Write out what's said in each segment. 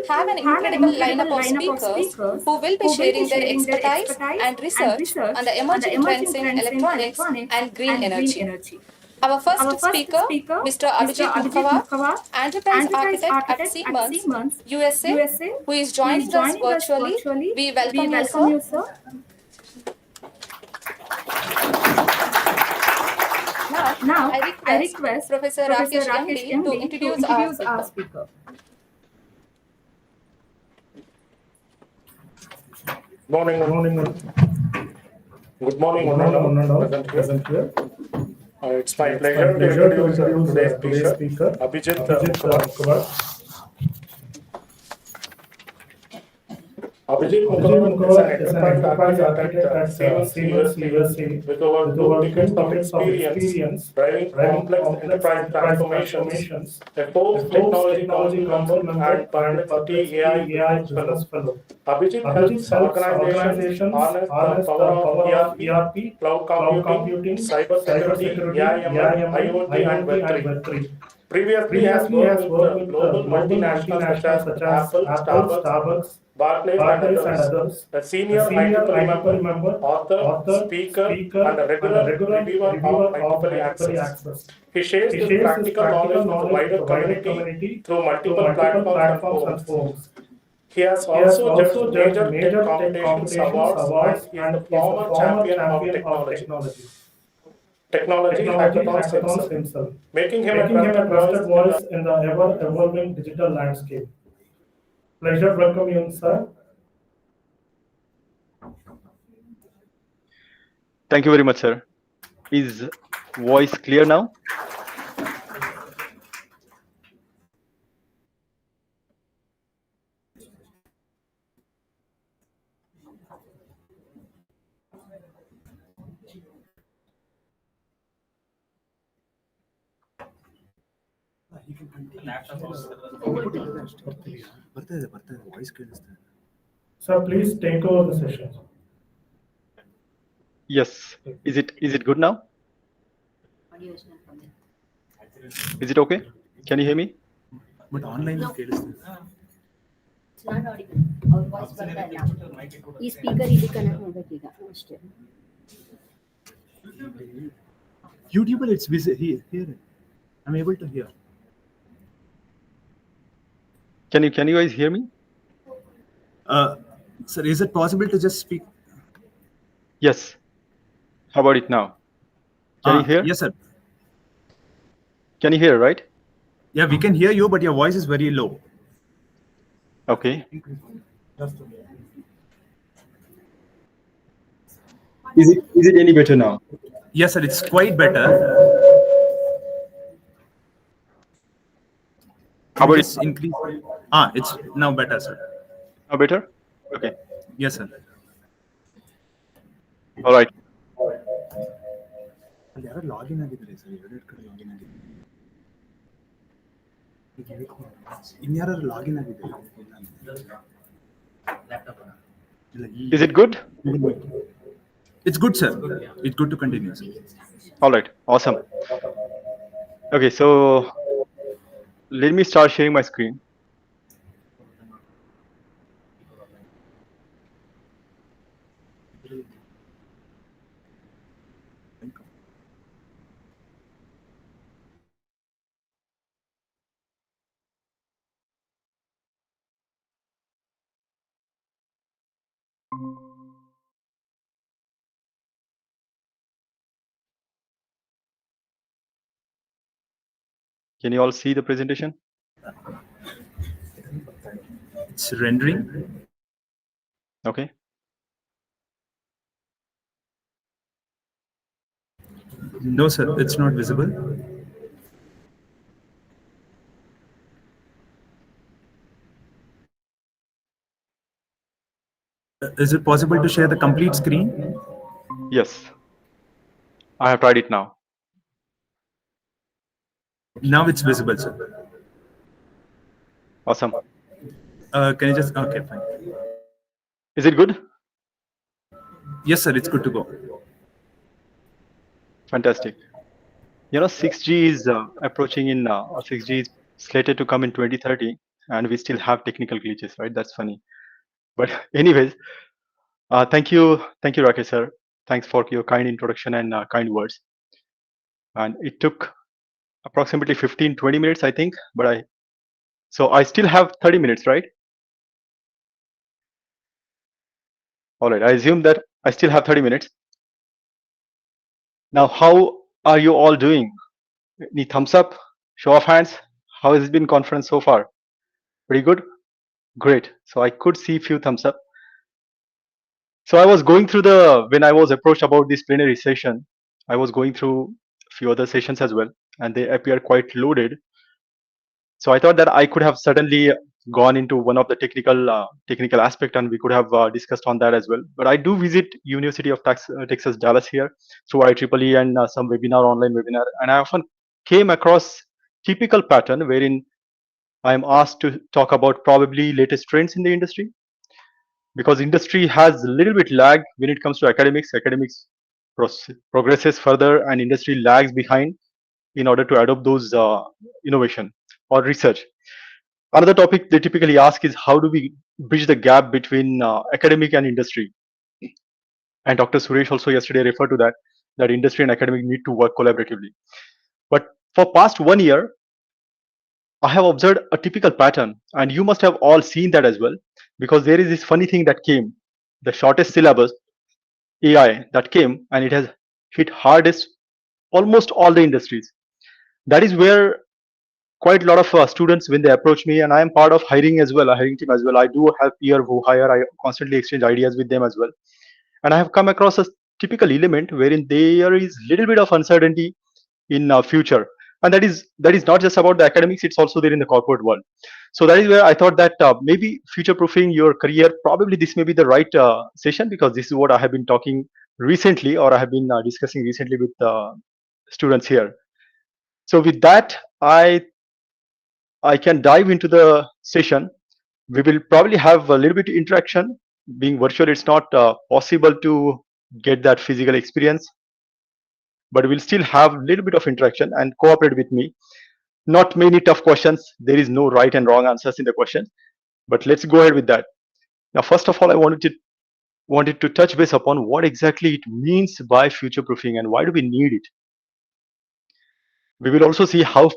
have an incredible lineup of speakers who will be sharing their expertise and research on the emerging trends in electronics and green energy. Our first speaker, Mr. Abhijit Mukhawar, enterprise architect at Siemens, USA, who is joining us virtually. We welcome you, sir. Now, I request Professor Rakesh MD to introduce our speaker. Morning. Good morning, one and all present here. It's my pleasure to introduce today's speaker, Abhijit Mukhawar. Abhijit Mukhawar is an enterprise architect at Siemens USA with over 2 decades of experience driving complex enterprise transformations, a Forbes Technology Council member and Perplexity AI Business Fellow. Abhijit helps organizations harness the power of ERP, cloud computing, cybersecurity, AI/ML, IoT, and Web3. Previously, he has worked with global multinationals such as Apple, Starbucks, Barclays, and others. A senior IEEE member, author, speaker, and a regular reviewer of IEEE Access. He shares his practical knowledge with the wider community through multiple platforms and forums. He has also judged major tech competitions awards, and he is the former champion of technology hackathons himself, making him a trusted voice in the ever-evolving digital landscape. Pleasure to welcome you, sir. Thank you very much, sir. Is voice clear now? Sir, please take over the session. Yes. Is it good now? Is it okay? Can you hear me? But online no. It's not audible. Our voice is speaker ಇಲ್ಲಿ connect ಮಾಡಬೇಕೀಗ ಅಷ್ಟೇ. YouTube, it's here. I'm able to hear. Can you guys hear me? Sir, is it possible to just speak? Yes. How about it now? Can you hear? Yes, sir. Can you hear, right? Yeah, we can hear you, but your voice is very low. Okay. Is it any better now? Yes, sir, it's quite better. How about it? Increase. It's now better, sir. Now better? Okay. Yes, sir. All right. Login ಆಗಿದ್ರೆ sir ಎರಡು ಕಡೆ login ಆಗಿದೆ ಇನ್ಯಾರು login ಆಗಿದೆ Is it good? It's good, sir. It's good to continue, sir. All right. Awesome. Okay, so let me start sharing my screen. Can you all see the presentation? It's rendering. Okay. No, sir, it's not visible. Is it possible to share the complete screen? Yes. I have tried it now. Now it's visible, sir. Awesome. Can you just... Okay, fine. Is it good? Yes, sir, it's good to go. Fantastic. You know, 6G is approaching in 6G is slated to come in 2030. and we still have technical glitches, right? That's funny. But anyways, thank you, Rakesh sir. Thanks for your kind introduction and kind words. And it took approximately 15-20 minutes, I think. But so I still have 30 minutes, right? All right. I assume that I still have 30 minutes. Now, how are you all doing? Any thumbs up? Show of hands? How has it been conference so far? Pretty good? Great. So I could see few thumbs up. So I was going through when I was approached about this plenary session, I was going through a few other sessions as well, and they appear quite loaded. So I thought that I could have certainly gone into one of the technical aspect, and we could have discussed on that as well. But I do visit University of Texas Dallas here through IEEE and some online webinar, and I often came across typical pattern wherein I am asked to talk about probably latest trends in the industry, because industry has a little bit lag when it comes to academics. Academics progresses further, and industry lags behind in order to adopt those innovation or research. Another topic they typically ask is how do we bridge the gap between academic and industry? And Dr. Suresh also yesterday referred to that industry and academic need to work collaboratively. But for past 1 year, I have observed a typical pattern, and you must have all seen that as well, because there is this funny thing that came, the shortest syllabus AI that came, and it has hit hardest almost all the industries. That is where quite a lot of students, when they approach me, and I am part of hiring as well, a hiring team as well. I do have peer who hire. I constantly exchange ideas with them as well, and I have come across a typical element wherein there is little bit of uncertainty in future, and that is not just about the academics. It's also there in the corporate world. So that is where I thought that maybe future proofing your career, probably this may be the right session, because this is what I have been talking recently, or I have been discussing recently with students here. So with that, I can dive into the session. We will probably have a little bit interaction. Being virtual, it's not possible to get that physical experience, but we'll still have a little bit of interaction, and cooperate with me. Not many tough questions. There is no right and wrong answers in the question, but let's go ahead with that. Now, first of all, I wanted to touch base upon what exactly it means by future proofing and why do we need it. We will also see how,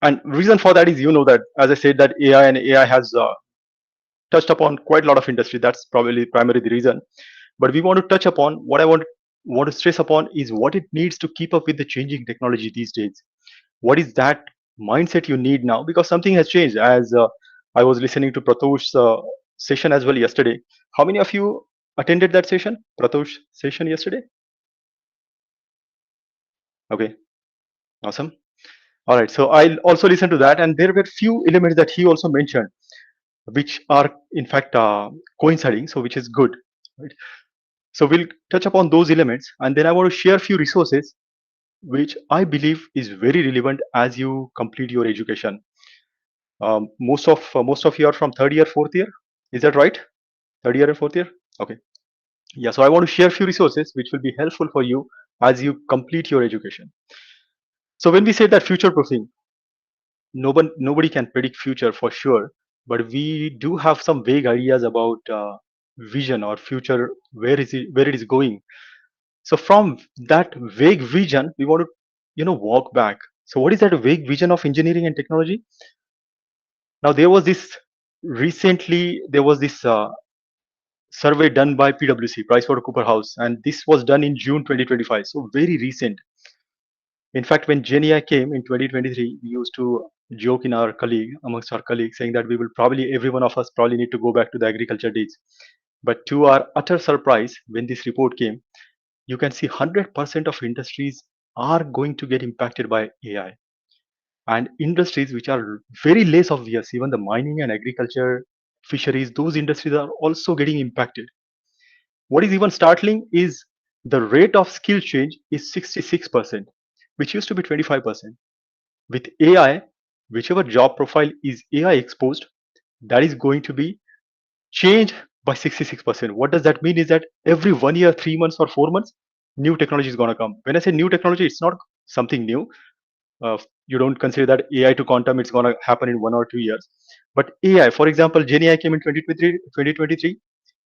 and reason for that is, that as I said, that AI has touched upon quite a lot of industry. That's probably primarily the reason. But we want to touch upon what I want to stress upon is what it needs to keep up with the changing technology these days. What is that mindset you need now? Because something has changed. As I was listening to Pratosh's session as well yesterday. How many of you attended that session, Pratosh session yesterday? Okay, awesome. All right, so I'll also listen to that, and there were few elements that he also mentioned, which are in fact coinciding, so which is good. Right? So we'll touch upon those elements, and then I want to share a few resources which I believe is very relevant as you complete your education. Most of you are from third year, fourth year. Is that right? Third year and fourth year. Okay. Yeah. So I want to share a few resources which will be helpful for you as you complete your education. So when we say that future proofing, nobody can predict future for sure, but we do have some vague ideas about vision or future, where it is going. So from that vague vision, we want to walk back. So what is that vague vision of engineering and technology? Now recently there was this survey done by PwC, PricewaterhouseCoopers, and this was done in June 2025, so very recent. In fact, when GenAI came in 2023, we used to joke amongst our colleagues, saying that every one of us probably need to go back to the agriculture days. But to our utter surprise, when this report came, you can see 100% of industries are going to get impacted by AI. And industries which are very less obvious, even the mining and agriculture, fisheries, those industries are also getting impacted. What is even startling is the rate of skill change is 66%, which used to be 25%. With AI, whichever job profile is AI exposed, that is going to be changed by 66%. What does that mean is that every 1 year, 3 months, or 4 months, new technology is going to come. When I say new technology, it's not something new. You don't consider that AI to quantum, it's going to happen in 1 or 2 years. But AI, for example, Gen AI came in 2023.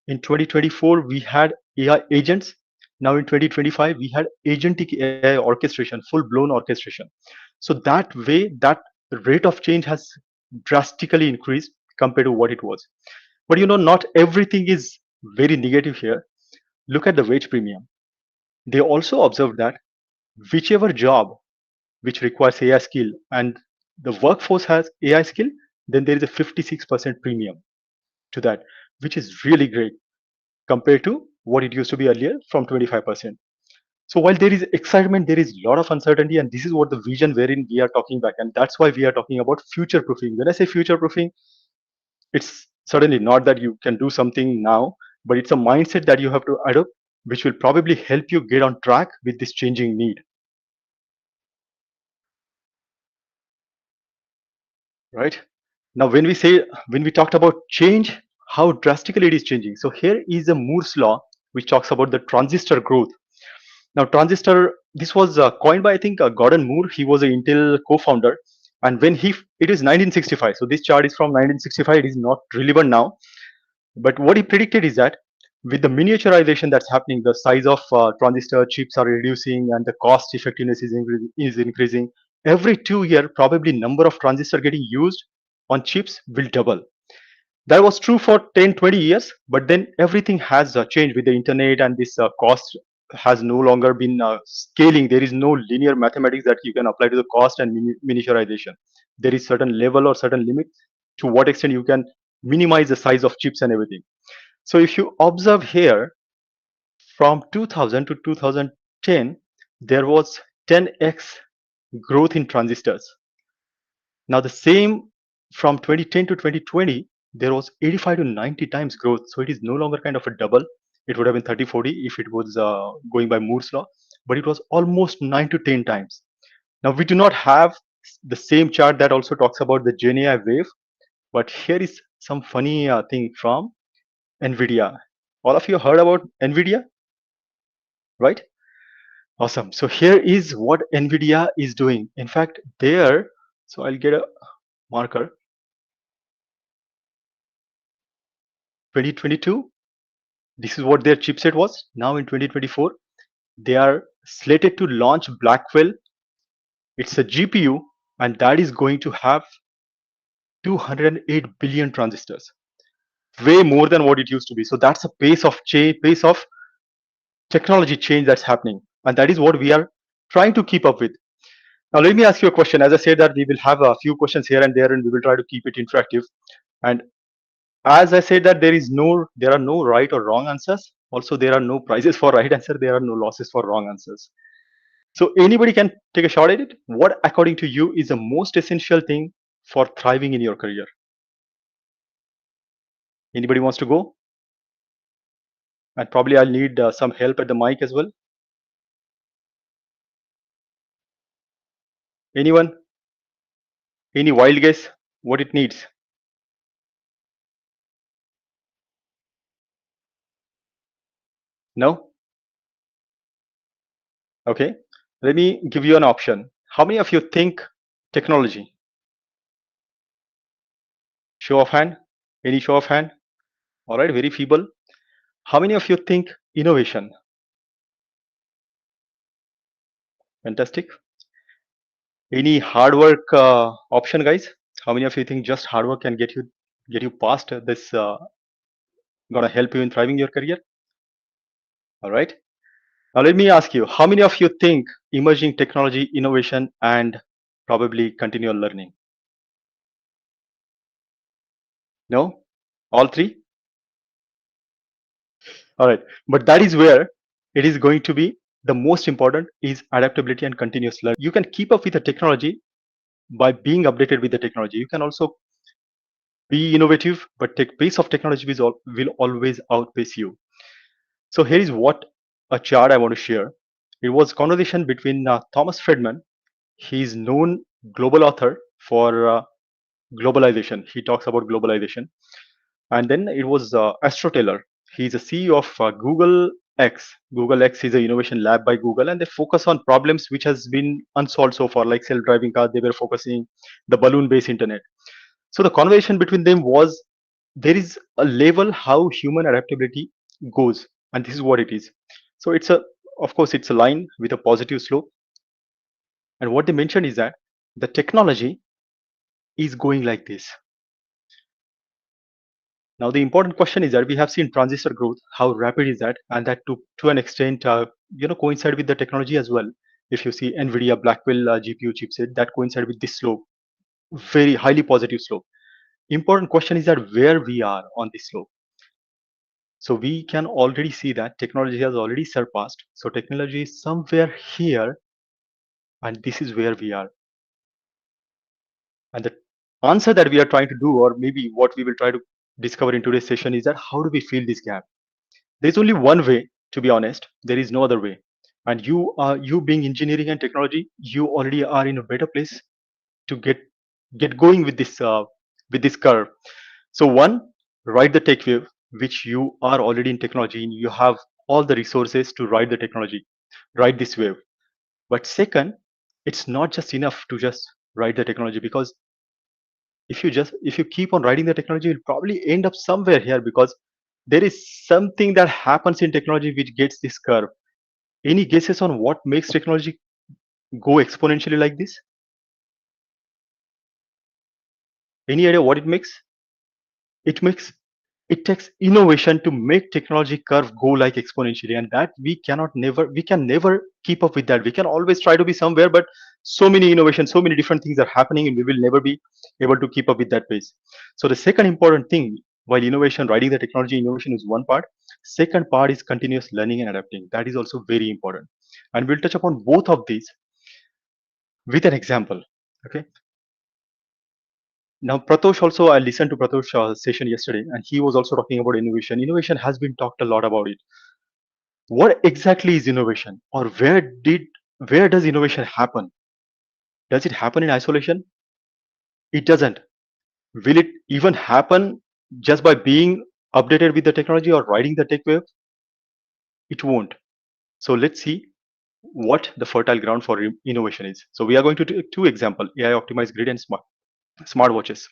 In 2024, we had AI agents. Now in 2025, we had agentic AI orchestration, full-blown orchestration. So that way, that rate of change has drastically increased compared to what it was. But not everything is very negative here. Look at the wage premium. They also observed that whichever job which requires AI skill and the workforce has AI skill, then there is a 56% premium to that, which is really great compared to what it used to be earlier from 25%. So while there is excitement, there is a lot of uncertainty, and this is what the vision wherein we are talking back, and that's why we are talking about future proofing. When I say future proofing, it's certainly not that you can do something now, but it's a mindset that you have to adopt, which will probably help you get on track with this changing need. Right now, when we talked about change, how drastically it is changing. So here is a Moore's law which talks about the transistor growth. Now, transistor, this was coined by, I think, Gordon Moore. He was an Intel co-founder. And it is 1965. So this chart is from 1965. It is not relevant now. But what he predicted is that with the miniaturization that's happening, the size of transistor chips are reducing and the cost effectiveness is increasing. Every 2 years, probably number of transistor getting used on chips will double. That was true for 10, 20 years, but then everything has changed with the internet, and this cost has no longer been scaling. There is no linear mathematics that you can apply to the cost and miniaturization. There is certain level or certain limit to what extent you can minimize the size of chips and everything. So if you observe here, from 2000 to 2010, there was 10x growth in transistors. Now the same from 2010 to 2020, there was 85 to 90 times growth. So it is no longer kind of a double. It would have been 30, 40 if it was going by Moore's law, but it was almost 9 to 10 times. Now we do not have the same chart that also talks about the Gen AI wave, but here is some funny thing from NVIDIA. All of you heard about NVIDIA, right? Awesome. So here is what NVIDIA is doing. In fact, so I'll get a marker. 2022, this is what their chipset was. Now in 2024, they are slated to launch Blackwell. It's a GPU, and that is going to have 208 billion transistors, way more than what it used to be. So that's a pace of technology change that's happening, and that is what we are trying to keep up with. Now, let me ask you a question. As I said that we will have a few questions here and there, and we will try to keep it interactive. And as I said that there are no right or wrong answers. Also, there are no prizes for right answer. There are no losses for wrong answers. So anybody can take a shot at it. What, according to you, is the most essential thing for thriving in your career? Anybody wants to go? And probably I'll need some help at the mic as well. Anyone? Any wild guess what it needs? No? Okay. Let me give you an option. How many of you think technology? Show of hand. Any show of hand? All right, very feeble. How many of you think innovation? Fantastic. Any hard work option, guys? How many of you think just hard work can get you past this? Gonna help you in thriving your career? All right. Now let me ask you, how many of you think emerging technology, innovation, and probably continual learning? No? All three? All right. But that is where it is going to be the most important is adaptability and continuous learning. You can keep up with the technology by being updated with the technology. You can also be innovative, but pace of technology will always outpace you. So here is what a chart I want to share. It was a conversation between Thomas Friedman. He's known global author for globalization. He talks about globalization. And then it was Astro Taylor. He's a CEO of Google X. Google X is an innovation lab by Google, and they focus on problems which has been unsolved so far, like self-driving cars. They were focusing the balloon-based internet. So the conversation between them was there is a level how human adaptability goes, and this is what it is. So it's a, of course, it's a line with a positive slope, and what they mentioned is that the technology is going like this. Now the important question is that we have seen transistor growth, how rapid is that, and that to an extent, coincide with the technology as well. If you see NVIDIA Blackwell GPU chipset, that coincide with this slope, very highly positive slope. Important question is that where we are on this slope. So we can already see that technology has already surpassed. So technology is somewhere here, and this is where we are. And the answer that we are trying to do, or maybe what we will try to discover in today's session, is that how do we fill this gap? There's only one way, to be honest. There is no other way. And you being engineering and technology, you already are in a better place to get going with this curve. So one, ride the tech wave, which you are already in technology, and you have all the resources to ride the technology, ride this wave. But second, it's not just enough to just ride the technology, because if you keep on riding the technology, you'll probably end up somewhere here, because there is something that happens in technology which gets this curve. Any guesses on what makes technology go exponentially like this? Any idea what it makes? It makes it takes innovation to make technology curve go like exponentially, and that we can never keep up with that. We can always try to be somewhere, but so many innovations, so many different things are happening, and we will never be able to keep up with that pace. So the second important thing, while innovation, riding the technology, innovation is one part. Second part is continuous learning and adapting. That is also very important, and we'll touch upon both of these with an example. Okay. Now, Pratosh also, I listened to Pratosh's session yesterday, and he was also talking about innovation. Innovation has been talked a lot about it. What exactly is innovation, or where does innovation happen? Does it happen in isolation? It doesn't. Will it even happen just by being updated with the technology or riding the tech wave? It won't. So let's see what the fertile ground for innovation is. So we are going to take two examples: AI optimized grid and smartwatches.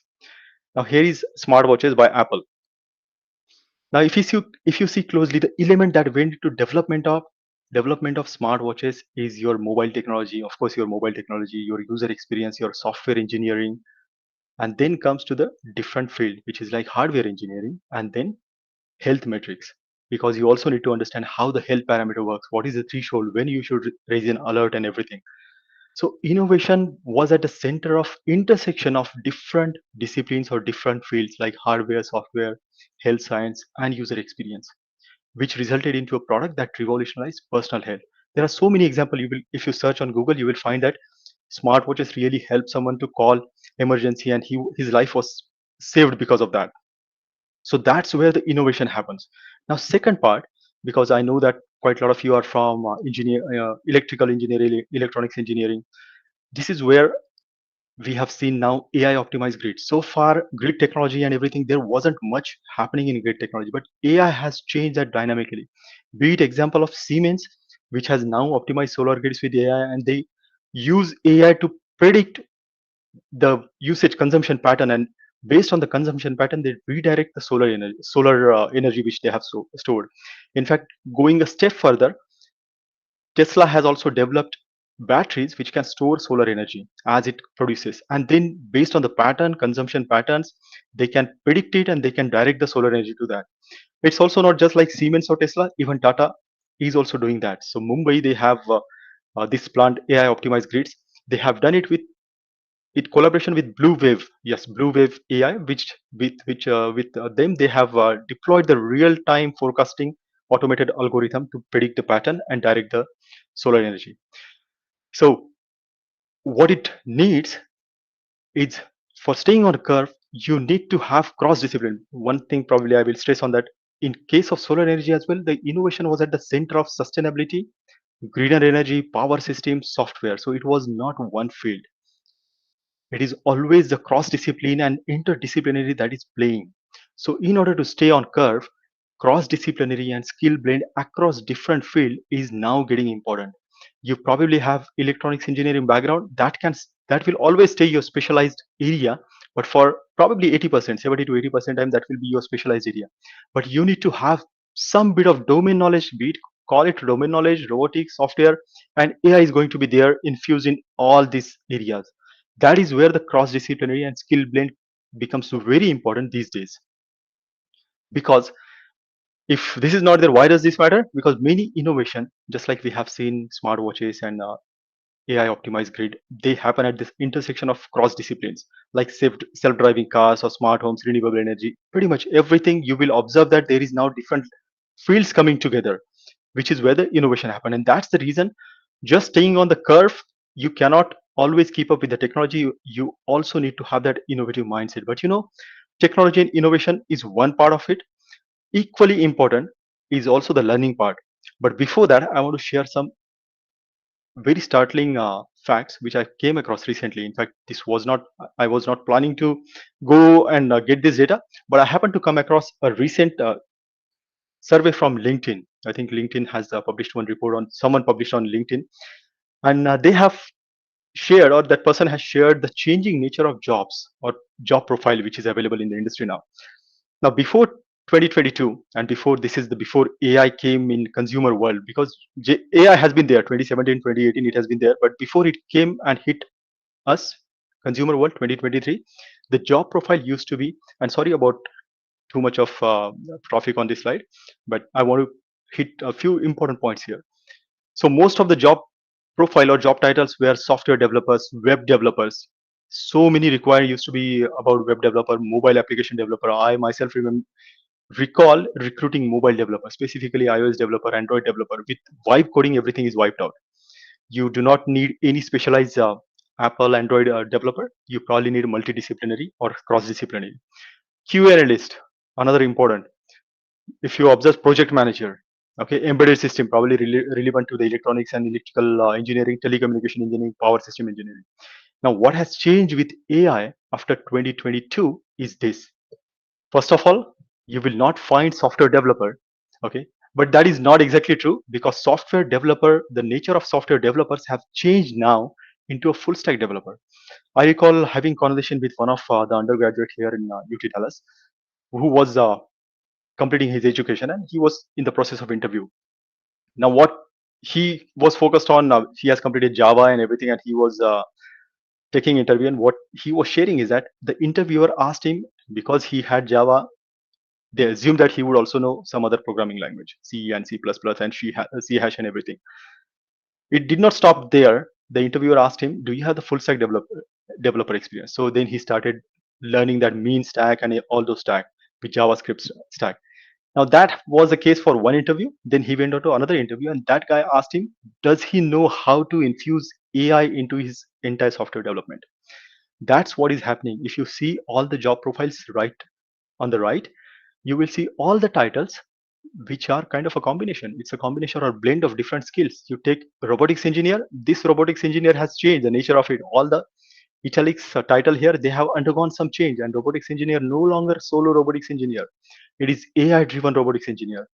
Now here is smartwatches by Apple. Now, if you see closely, the element that went into development of smartwatches is your mobile technology, of course, your mobile technology, your user experience, your software engineering, and then comes to the different field, which is like hardware engineering, and then health metrics, because you also need to understand how the health parameter works, what is the threshold, when you should raise an alert, and everything. So innovation was at the center of intersection of different disciplines or different fields like hardware, software, health science, and user experience, which resulted into a product that revolutionized personal health. There are so many examples. If you search on Google, you will find that smartwatches really help someone to call emergency, and his life was saved because of that. So that's where the innovation happens. Now, second part, because I know that quite a lot of you are from electrical engineering, electronics engineering. This is where we have seen now AI optimized grid. So far, grid technology and everything, there wasn't much happening in grid technology, but AI has changed that dynamically. Be it example of Siemens, which has now optimized solar grids with AI, and they use AI to predict the usage consumption pattern, and based on the consumption pattern, they redirect the solar energy which they have stored. In fact, going a step further, Tesla has also developed batteries which can store solar energy as it produces. And then based on the pattern, consumption patterns, they can predict it and they can direct the solar energy to that. It's also not just like Siemens or Tesla, even Tata is also doing that. So Mumbai, they have this plant AI optimized grids. They have done it with collaboration with Blue Wave. Yes, Blue Wave AI, with them, they have deployed the real-time forecasting automated algorithm to predict the pattern and direct the solar energy. So what it needs is, for staying on a curve, you need to have cross discipline. One thing probably I will stress on that, in case of solar energy as well, the innovation was at the center of sustainability, greener energy, power systems, software. So it was not one field. It is always the cross discipline and interdisciplinary that is playing. So in order to stay on curve, cross disciplinary and skill blend across different field is now getting important. You probably have electronics engineering background, that will always stay your specialized area, But for probably 80%, 70 to 80% time, that will be your specialized area. But you need to have some bit of domain knowledge, be it call it domain knowledge, robotics, software, and AI is going to be there infused in all these areas. That is where the cross-disciplinary and skill blend becomes very important these days. Because if this is not there, why does this matter? Because many innovation, just like we have seen smartwatches and AI optimized grid, they happen at this intersection of cross disciplines, like self-driving cars or smart homes, renewable energy. Pretty much everything you will observe that there is now different fields coming together, which is where the innovation happen. And that's the reason just staying on the curve, you cannot always keep up with the technology. You also need to have that innovative mindset. But technology and innovation is one part of it. Equally important is also the learning part. But before that, I want to share some very startling facts which I came across recently. In fact, I was not planning to go and get this data, but I happened to come across a recent survey from LinkedIn. I think LinkedIn has published one report on someone published on LinkedIn, and they have shared, or that person has shared, the changing nature of jobs or job profile which is available in the industry now. Now, before 2022, and before this is the before AI came in consumer world, because AI has been there 2017, 2018, it has been there, but before it came and hit us, consumer world 2023, the job profile used to be, and sorry about too much of traffic on this slide, but I want to hit a few important points here. So most of the job profile or job titles were software developers, web developers. So many require used to be about web developer, mobile application developer. I myself recall recruiting mobile developer, specifically iOS developer, Android developer. With vibe coding, everything is wiped out. You do not need any specialized Apple Android developer. You probably need multidisciplinary or cross-disciplinary. QA analyst, another important. If you observe project manager, okay, embedded system, probably relevant to the electronics and electrical engineering, telecommunication engineering, power system engineering. Now, what has changed with AI after 2022 is this. First of all, you will not find software developer, okay? But that is not exactly true, because software developer, the nature of software developers have changed now into a full stack developer. I recall having conversation with one of the undergraduate here in UT Dallas, who was completing his education, and he was in the process of interview. Now, what he was focused on, he has completed Java and everything, and he was taking interview. And what he was sharing is that the interviewer asked him, because he had Java, they assumed that he would also know some other programming language, C and C++ and C hash and everything. It did not stop there. The interviewer asked him, "Do you have the full stack developer experience?" So then he started learning that mean stack and all those stack with JavaScript stack. Now that was the case for one interview. Then he went on to another interview, and that guy asked him, "Does he know how to infuse AI into his entire software development?" That's what is happening. If you see all the job profiles right on the right, you will see all the titles which are kind of a combination. It's a combination or blend of different skills. You take robotics engineer, this robotics engineer has changed the nature of it. All the italics title here, they have undergone some change, and robotics engineer no longer solo robotics engineer. It is AI driven robotics engineer.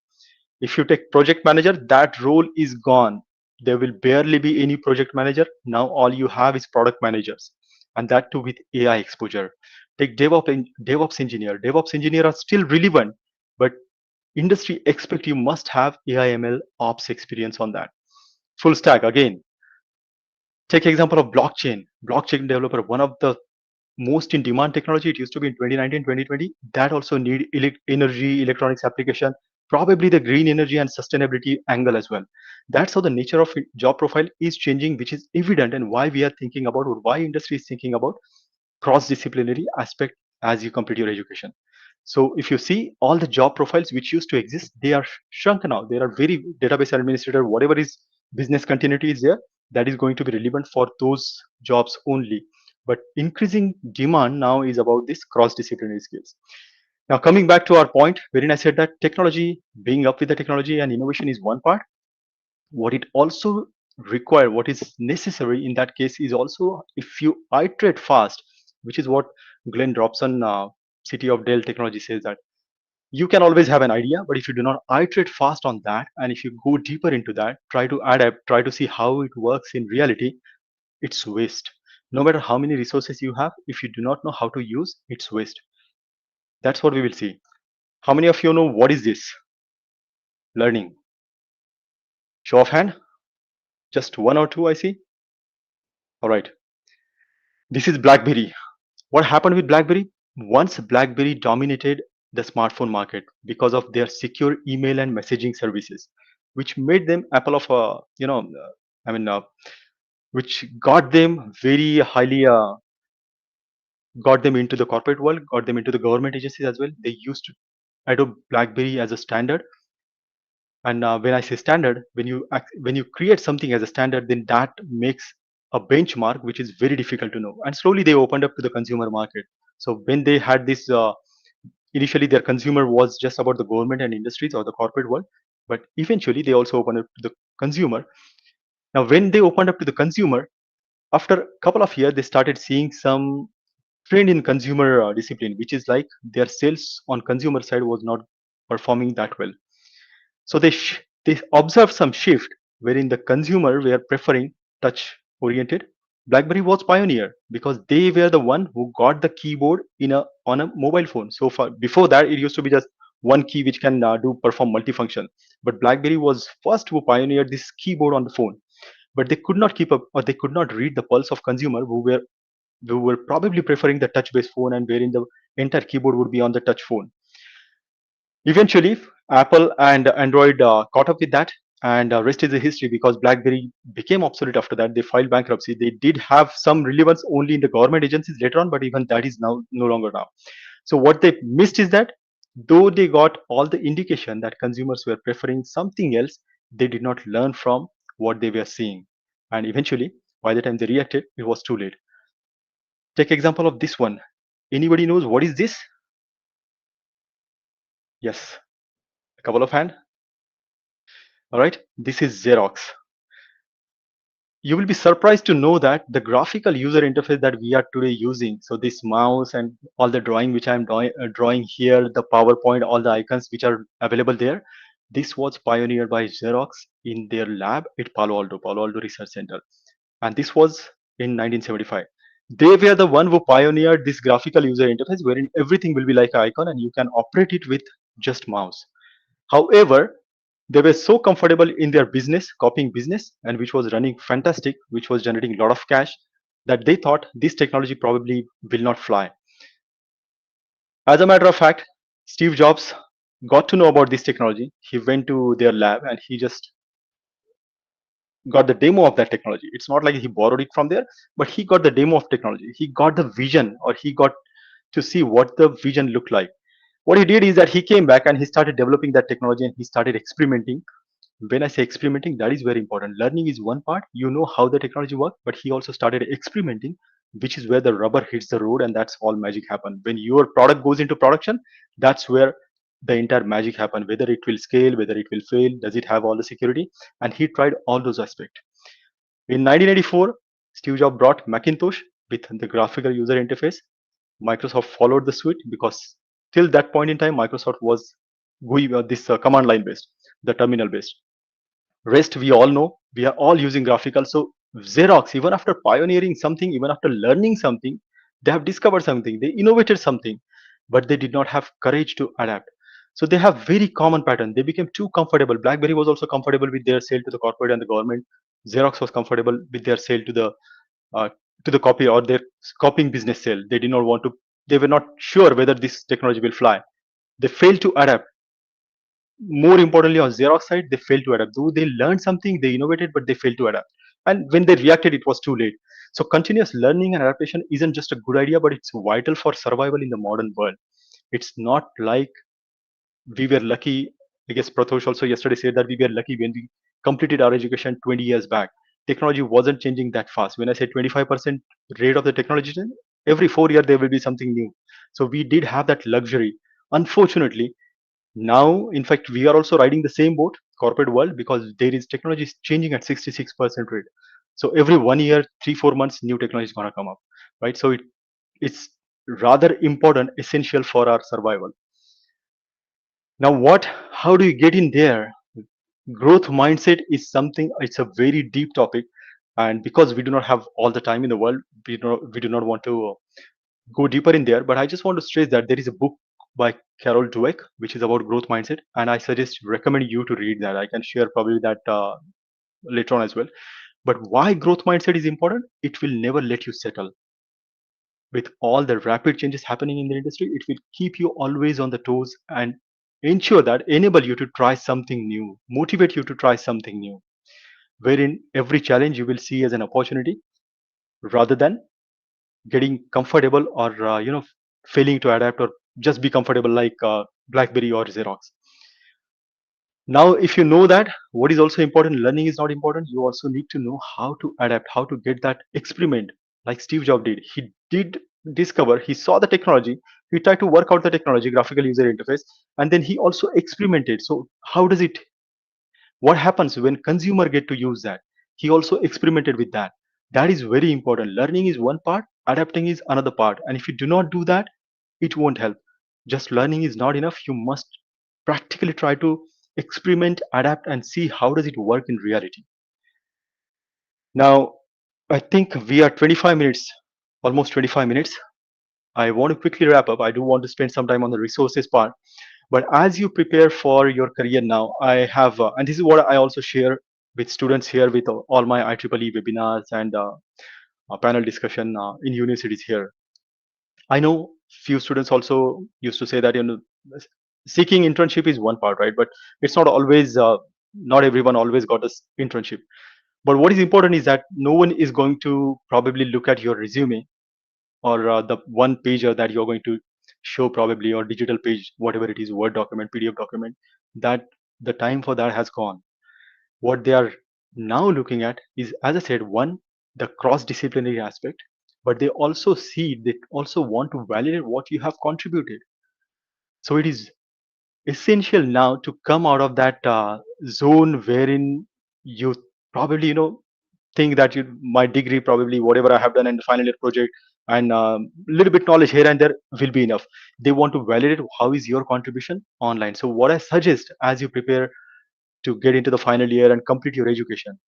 If you take project manager, that role is gone. There will barely be any project manager. Now all you have is product managers, and that too with AI exposure. Take DevOps engineer. DevOps engineer are still relevant, but industry expect you must have AI ML ops experience on that. Full stack again. Take example of blockchain developer, one of the most in demand technology. It used to be in 2019, 2020. That also need energy, electronics application, probably the green energy and sustainability angle as well. That's how the nature of job profile is changing, which is evident, and why we are thinking about, or why industry is thinking about cross-disciplinary aspect as you complete your education. So if you see all the job profiles which used to exist, they are shrunk now. There are very database administrator, whatever is business continuity is there, that is going to be relevant for those jobs only. But increasing demand now is about this cross-disciplinary skills. Now coming back to our point, wherein I said that technology, being up with the technology and innovation is one part. What it also require, what is necessary in that case is also, if you iterate fast, which is what Glenn Robson, city of Dell Technology, says, that you can always have an idea, but if you do not iterate fast on that, and if you go deeper into that, try to adapt, try to see how it works in reality, it's waste. No matter how many resources you have, if you do not know how to use, it's waste. That's what we will see. How many of you know what is this? Learning. Show of hand. Just one or two, I see. All right. This is BlackBerry. What happened with BlackBerry? Once BlackBerry dominated the smartphone market because of their secure email and messaging services, which made them Apple of I mean, which got them very highly, got them into the corporate world, got them into the government agencies as well. They used to adopt BlackBerry as a standard. And when I say standard, when you create something as a standard, then that makes a benchmark which is very difficult to know. And slowly they opened up to the consumer market. So when they had this, initially their consumer was just about the government and industries or the corporate world, but eventually they also opened up to the consumer. Now, when they opened up to the consumer, after a couple of years, they started seeing some trend in consumer discipline, which is like their sales on consumer side was not performing that well. So they observed some shift wherein the consumer were preferring touch oriented. BlackBerry was pioneer because they were the one who got the keyboard in a on a mobile phone. So far before that, it used to be just one key which can do perform multifunction. But BlackBerry was first who pioneered this keyboard on the phone. But they could not keep up, or they could not read the pulse of consumer who were probably preferring the touch-based phone and wherein the entire keyboard would be on the touch phone. Eventually, Apple and Android caught up with that, and rest is the history because BlackBerry became obsolete after that. They filed bankruptcy. They did have some relevance only in the government agencies later on, but even that is now no longer now. So what they missed is that though they got all the indication that consumers were preferring something else, they did not learn from what they were seeing. And eventually, by the time they reacted, it was too late. Take example of this one. Anybody knows what is this? Yes, a couple of hand. All right, this is Xerox. You will be surprised to know that the graphical user interface that we are today using, so this mouse and all the drawing which I'm drawing here, the PowerPoint, all the icons which are available there, this was pioneered by Xerox in their lab at Palo Alto Research Center. And this was in 1975. They were the one who pioneered this graphical user interface wherein everything will be like an icon and you can operate it with just mouse. However, they were so comfortable in their business, copying business, and which was running fantastic, which was generating a lot of cash, that they thought this technology probably will not fly. As a matter of fact, Steve Jobs got to know about this technology. He went to their lab and he just got the demo of that technology. It's not like he borrowed it from there, but he got the demo of technology. He got the vision, or he got to see what the vision looked like. What he did is that he came back and he started developing that technology and he started experimenting. When I say experimenting, that is very important. Learning is one part, you know how the technology works, but he also started experimenting, which is where the rubber hits the road and that's all magic happen. When your product goes into production, that's where the entire magic happen, whether it will scale, whether it will fail, does it have all the security? And he tried all those aspects. In 1984, Steve Jobs brought Macintosh with the graphical user interface. Microsoft followed the suit because till that point in time, Microsoft was this command line based, the terminal based. Rest we all know, we are all using graphical. So Xerox, even after pioneering something, even after learning something, they have discovered something, they innovated something, but they did not have courage to adapt. So they have very common pattern. They became too comfortable. BlackBerry was also comfortable with their sale to the corporate and the government. Xerox was comfortable with their sale uh, to the copy or their copying business sale. They did not want to. They were not sure whether this technology will fly. They failed to adapt. More importantly, on Xerox side, they failed to adapt. Though they learned something, they innovated, but they failed to adapt. And when they reacted, it was too late. So continuous learning and adaptation isn't just a good idea, but it's vital for survival in the modern world. It's not like we were lucky. I guess Prathosh also yesterday said that we were lucky when we completed our education 20 years back. Technology wasn't changing that fast. When I say 25% rate of the technology, every 4 years there will be something new. So we did have that luxury. Unfortunately, now, in fact, we are also riding the same boat, corporate world, because there is technology is changing at 66% rate. So every 1 year, 3, 4 months, new technology is gonna come up, right? So it's rather important, essential for our survival. Now, how do you get in there? Growth mindset is something. It's a very deep topic. And because we do not have all the time in the world, we do not want to go deeper in there. But I just want to stress that there is a book by Carol Dweck which is about growth mindset, and I suggest recommend you to read that. I can share probably that later on as well. But why growth mindset is important? It will never let you settle. With all the rapid changes happening in the industry, it will keep you always on the toes and ensure that enable you to try something new, motivate you to try something new, wherein every challenge you will see as an opportunity rather than getting comfortable or failing to adapt or just be comfortable like BlackBerry or Xerox. Now, if you know that, what is also important, learning is not important. You also need to know how to adapt, how to get that experiment, like Steve Jobs did. He did discover, he saw the technology, he tried to work out the technology, graphical user interface, and then he also experimented. So, how does it, what happens when consumer get to use that? He also experimented with that. That is very important. Learning is one part, adapting is another part. And if you do not do that, it won't help. Just learning is not enough. You must practically try to experiment, adapt, and see how does it work in reality. Now, I think we are 25 minutes, almost 25 minutes. I want to quickly wrap up. I do want to spend some time on the resources part. But as you prepare for your career now, I have, and this is what I also share with students here with all my IEEE webinars and panel discussion in universities here. I know few students also used to say that seeking internship is one part, right? But it's not always. Not everyone always got a internship. But what is important is that no one is going to probably look at your resume or the one pager that you're going to show probably, or digital page, whatever it is, Word document, PDF document. That the time for that has gone. What they are now looking at is, as I said, one, the cross-disciplinary aspect, but they also want to validate what you have contributed. So it is essential now to come out of that zone wherein you probably think that my degree, probably whatever I have done in the final year project, and little bit knowledge here and there will be enough. They want to validate how is your contribution online. So what I suggest, as you prepare to get into the final year and complete your education,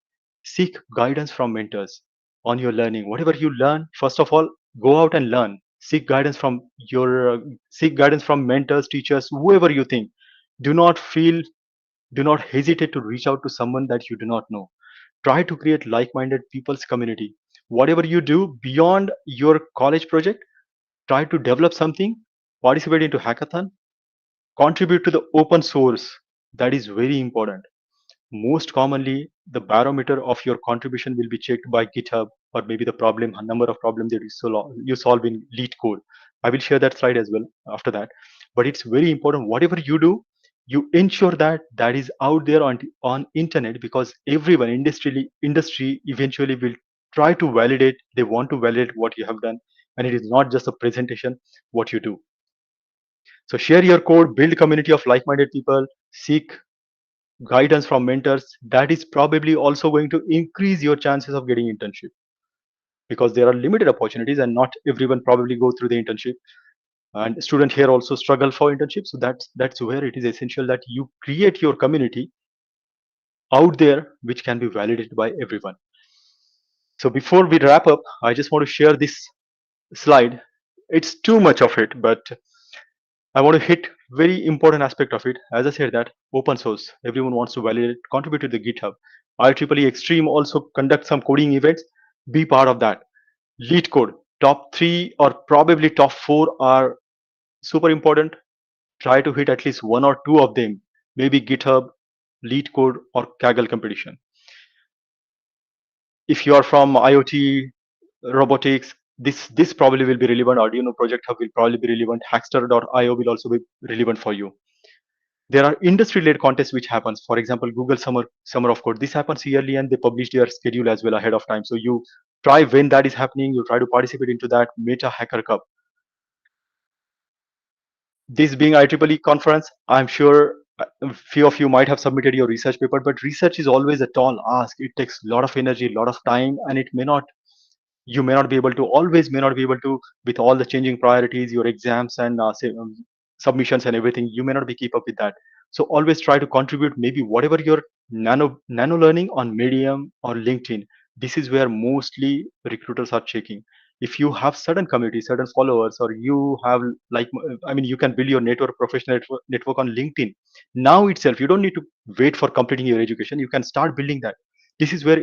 seek guidance from mentors on your learning. Whatever you learn, first of all, go out and learn. Seek guidance from seek guidance from mentors, teachers, whoever you think. Do not feel, do not hesitate to reach out to someone that you do not know. Try to create like-minded people's community. Whatever you do beyond your college project, try to develop something, participate into hackathon, contribute to the open source. That is very important. Most commonly, the barometer of your contribution will be checked by GitHub, or maybe the problem number of problems that you solve in lead code. I will share that slide as well after that. But it's very important. Whatever you do, you ensure that that is out there on internet, because everyone industry eventually will try to validate. They want to validate what you have done, and it is not just a presentation what you do. So share your code, build community of like-minded people, seek guidance from mentors. That is probably also going to increase your chances of getting internship, because there are limited opportunities and not everyone probably go through the internship, and student here also struggle for internship. So that's where it is essential that you create your community out there which can be validated by everyone. So before we wrap up, I just want to share this slide. It's too much of it, but I want to hit very important aspect of it. As I said, that open source, everyone wants to validate, contribute to the GitHub. IEEE Extreme also conduct some coding events. Be part of that. Lead code, top 3 or probably top 4 are super important. Try to hit at least 1 or 2 of them. Maybe GitHub, lead code, or Kaggle competition. If you are from IoT, robotics, this probably will be relevant. Arduino Project Hub will probably be relevant. Hackster.io will also be relevant for you. There are industry-led contests which happens. For example, Google Summer of Code. This happens yearly, and they publish their schedule as well ahead of time. So you try, when that is happening, you try to participate into that. Meta Hacker Cup. This being IEEE conference, I'm sure a few of you might have submitted your research paper, but research is always a tall ask. It takes a lot of energy, a lot of time, and it may not, you may not be able to, always may not be able to, with all the changing priorities, your exams and submissions and everything, you may not be keep up with that. So always try to contribute maybe whatever your nano learning on Medium or LinkedIn. This is where mostly recruiters are checking. If you have certain community, certain followers, or you have like, I mean, you can build your professional network on LinkedIn. Now itself, you don't need to wait for completing your education. You can start building that. This is where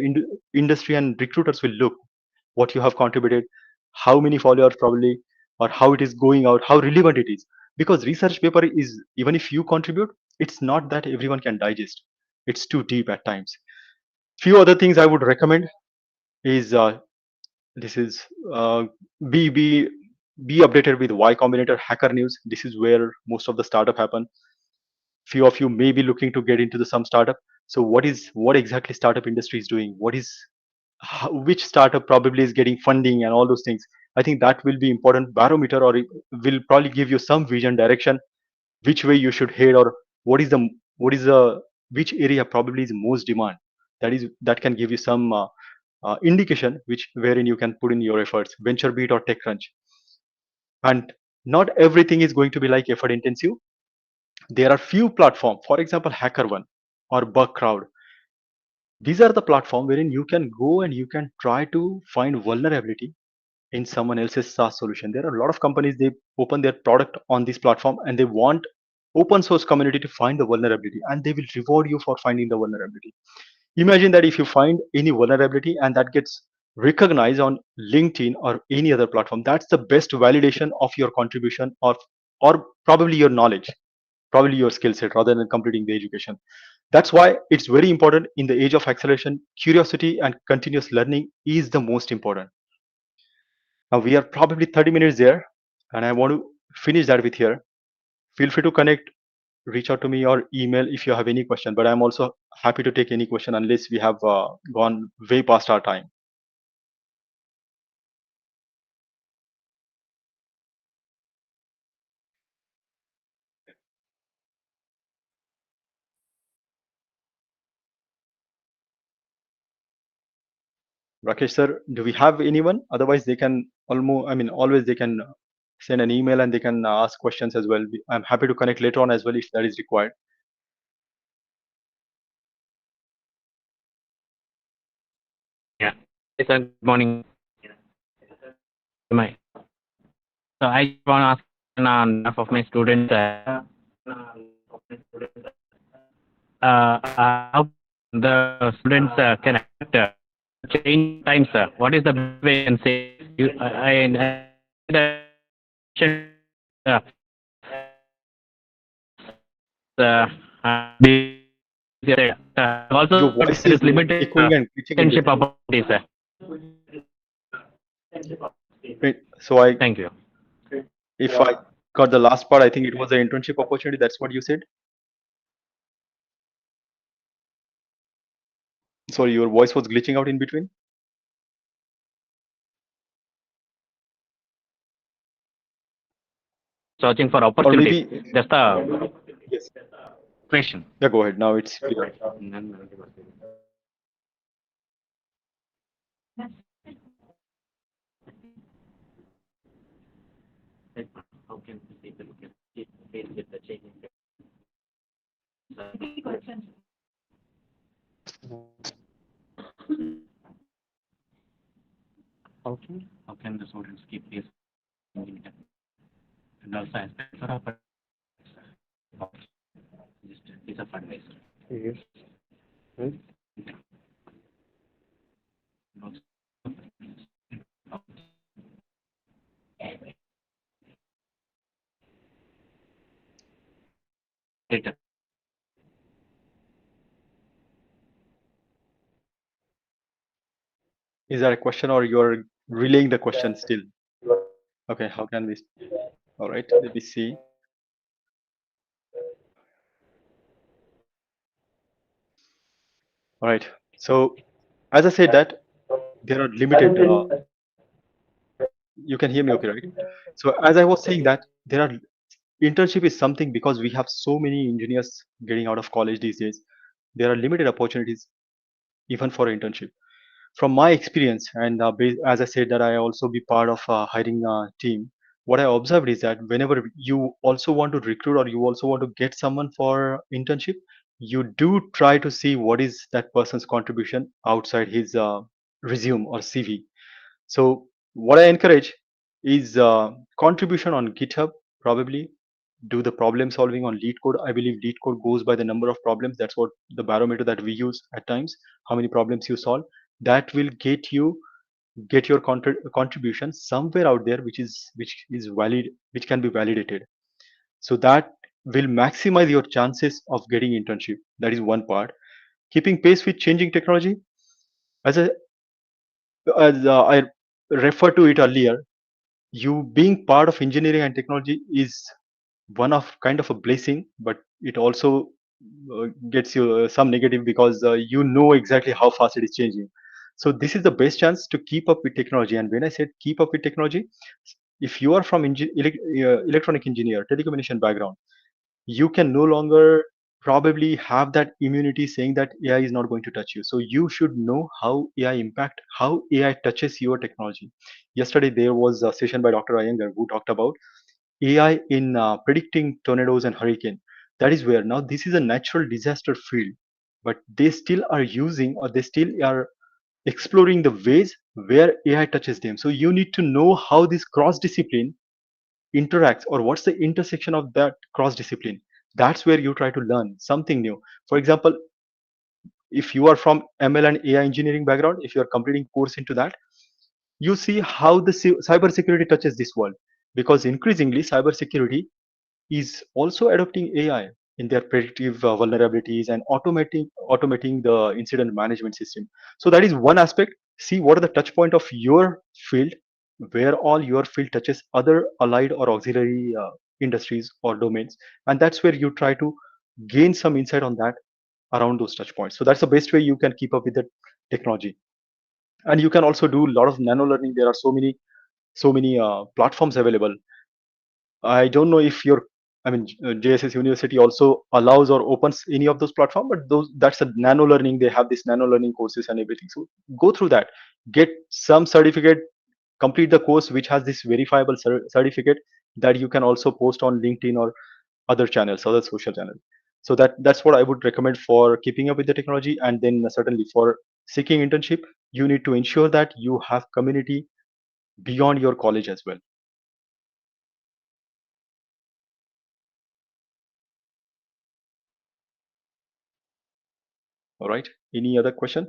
industry and recruiters will look what you have contributed, how many followers probably, or how it is going out, how relevant it is. Because research paper is, even if you contribute, it's not that everyone can digest. It's too deep at times. Few other things I would recommend is this is be be be updated with Y Combinator Hacker News. This is where most of the startup happen. Few of you may be looking to get into the some startup. So what exactly startup industry is doing? What is which startup probably is getting funding and all those things. I think that will be important barometer, or it will probably give you some vision direction which way you should head, or what is the which area probably is most demand. That can give you some indication which wherein you can put in your efforts. VentureBeat or TechCrunch, and not everything is going to be like effort intensive. There are few platform, for example, HackerOne or BugCrowd. These are the platform wherein you can go and you can try to find vulnerability in someone else's SaaS solution. There are a lot of companies, they open their product on this platform and they want open source community to find the vulnerability, and they will reward you for finding the vulnerability. Imagine that if you find any vulnerability and that gets recognized on LinkedIn or any other platform, that's the best validation of your contribution, or probably your knowledge, probably your skill set, rather than completing the education. That's why it's very important in the age of acceleration. Curiosity and continuous learning is the most important. Now we are probably 30 minutes there, and I want to finish that with here. Feel free to connect, reach out to me or email if you have any question. But I'm also happy to take any question unless we have gone way past our time. Rakesh sir, do we have anyone? Otherwise, they can almost, I mean, always they can send an email and they can ask questions as well. I'm happy to connect later on as well if that is required. Yeah. Yes, sir. Good morning. My, so I want to ask on behalf of my students, how the students can change time, sir. What is the best way and say? Uh, be, Your also voice it is is limited echoing and glitching in internship between. opportunities, sir. Wait, so Thank you. if I got the last part, I think it was an internship opportunity. That's what you said. Sorry, your voice was glitching out in between. Searching for Or opportunities. maybe, That's the yes. question. Yeah, go ahead. Now it's clear. How can people get face with the changing? How can the students keep pace? And also aspects are just piece of advice. Yes. Yes. Later. Is that a question or you're relaying the question still? Okay, how can we? All right, let me see. All right. So, as I said that there are limited. You can hear me okay, right? So, as I was saying that there are internship is something because we have so many engineers getting out of college these days. There are limited opportunities even for internship. From my experience, and as I said that I also be part of a hiring team, what I observed is that whenever you also want to recruit or you also want to get someone for internship, you do try to see what is that person's contribution outside his resume or CV. So what I encourage is contribution on GitHub. Probably do the problem solving on lead code. I believe lead code goes by the number of problems. That's what the barometer that we use at times. How many problems you solve. That will get your contribution somewhere out there, which is valid, which can be validated. So that will maximize your chances of getting internship. That is one part. Keeping pace with changing technology. As a I referred to it earlier, you being part of engineering and technology is one of kind of a blessing, but it also gets you some negative because you know exactly how fast it is changing. So this is the best chance to keep up with technology. And when I said keep up with technology, if you are from electronic engineer, telecommunication background, you can no longer probably have that immunity saying that AI is not going to touch you. So you should know how AI touches your technology. Yesterday there was a session by Dr. Iyengar who talked about AI in predicting tornadoes and hurricane. That is where now this is a natural disaster field, but they still are using or they still are exploring the ways where AI touches them. So you need to know how this cross discipline interacts or what's the intersection of that cross discipline. That's where you try to learn something new. For example, if you are from ML and AI engineering background, if you are completing course into that, you see how the cyber security touches this world, because increasingly cyber security is also adopting AI in their predictive vulnerabilities and automating the incident management system. So that is one aspect. See what are the touch point of your field, where all your field touches other allied or auxiliary industries or domains, and that's where you try to gain some insight on that around those touch points. So that's the best way you can keep up with the technology. And you can also do a lot of nano learning. There are so many platforms available. I don't know if JSS University also allows or opens any of those platforms, but those that's a nano learning. They have this nano learning courses and everything. So go through that, get some certificate, complete the course which has this verifiable certificate that you can also post on LinkedIn or other channels, other social channels. So that's what I would recommend for keeping up with the technology. And then certainly for seeking internship, you need to ensure that you have community beyond your college as well. All right. Any other question?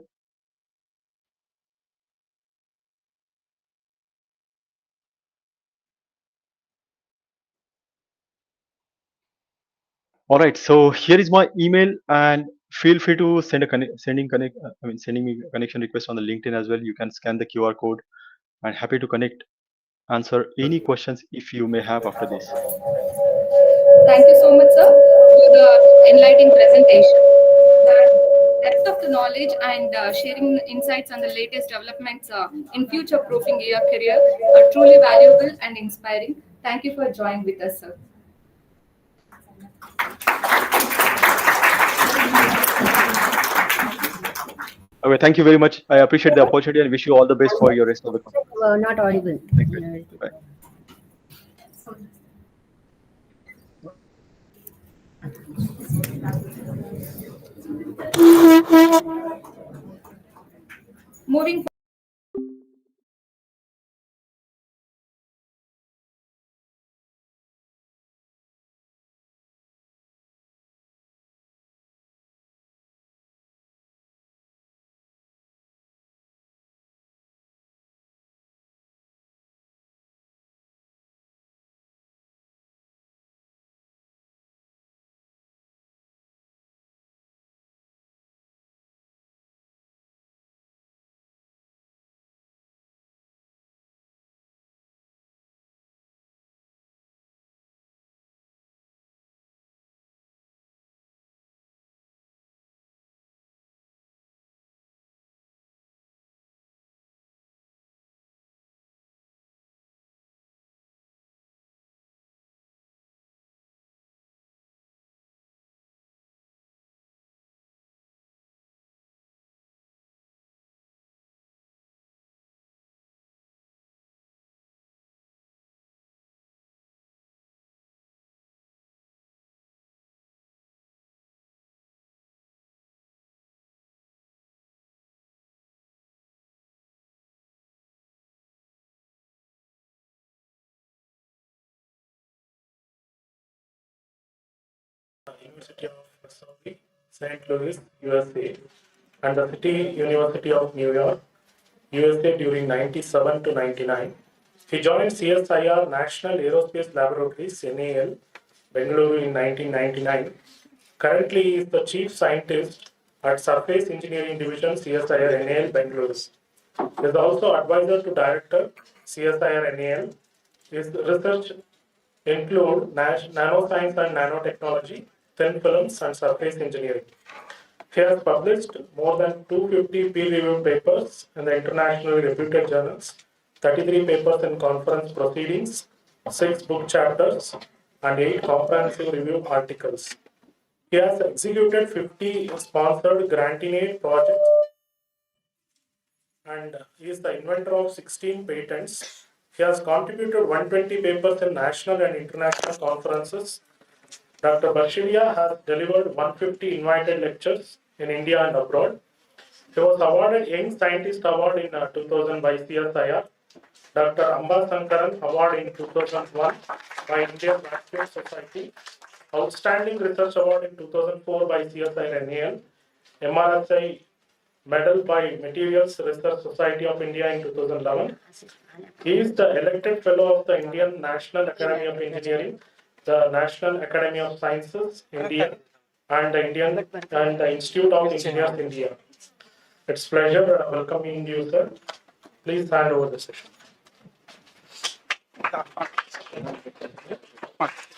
All right. So here is my email, and feel free to send a sending me a connection request on the LinkedIn as well. You can scan the QR code, and happy to connect, answer any questions if you may have after this. Thank you so much, sir, for the enlightening presentation. The depth of the knowledge and sharing insights on the latest developments in future-proofing your career are truly valuable and inspiring. Thank you for joining with us, sir. Okay. Thank you very much. I appreciate the opportunity and wish you all the best for your rest of the conference. Not audible. Thank you. Bye. Moving University of Missouri, St. Louis, USA, and the City University of New York, USA during 97 to 99. He joined CSIR National Aerospace Laboratories, NAL, Bengaluru in 1999. Currently, he is the Chief Scientist at Surface Engineering Division, CSIR NAL, Bengaluru. He is also advisor to Director, CSIR NAL. His research include nanoscience and nanotechnology, thin films, and surface engineering. He has published more than 250 peer-reviewed papers in the internationally reputed journals, 33 papers in conference proceedings, 6 book chapters, and 8 comprehensive review articles. He has executed 50 sponsored grant-in-aid projects and he is the inventor of 16 patents. He has contributed 120 papers in national and international conferences. Dr. Barshidia has delivered 150 invited lectures in India and abroad. He was awarded Young Scientist Award in 2000 by CSIR, Dr. Amba Sankaran Award in 2001 by Indian Vacuum Society, Outstanding Research Award in 2004 by CSIR NAL, MRSI Medal by Materials Research Society of India in 2011. He is the elected fellow of the Indian National Academy of Engineering, the National Academy of Sciences, India, and the Institute of Engineers, India. It's pleasure welcoming you, sir. Please hand over the session.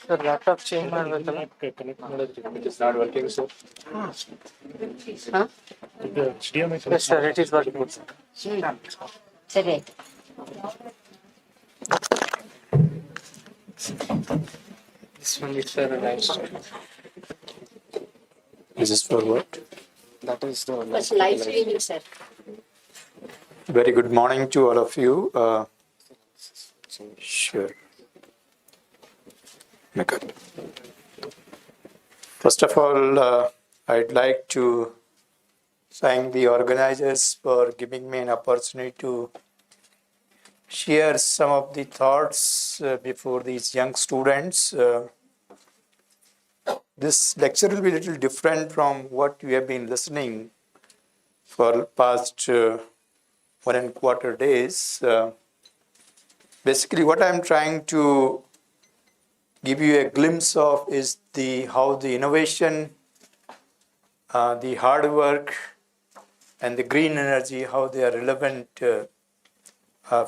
Sir, laptop change ಮಾಡಬೇಕಲ್ಲ It is not working, sir. Yes, sir, it is working. ಸರಿ ಆಯ್ತು. This one is for live. This is for what? That is the First live streaming, sir. Very good morning to all of you. Sure. First of all, I'd like to thank the organizers for giving me an opportunity to share some of the thoughts before these young students. This lecture will be a little different from what you have been listening for past 1.25 days. Basically, what I'm trying to give you a glimpse of is how the innovation, the hard work, and the green energy, how they are relevant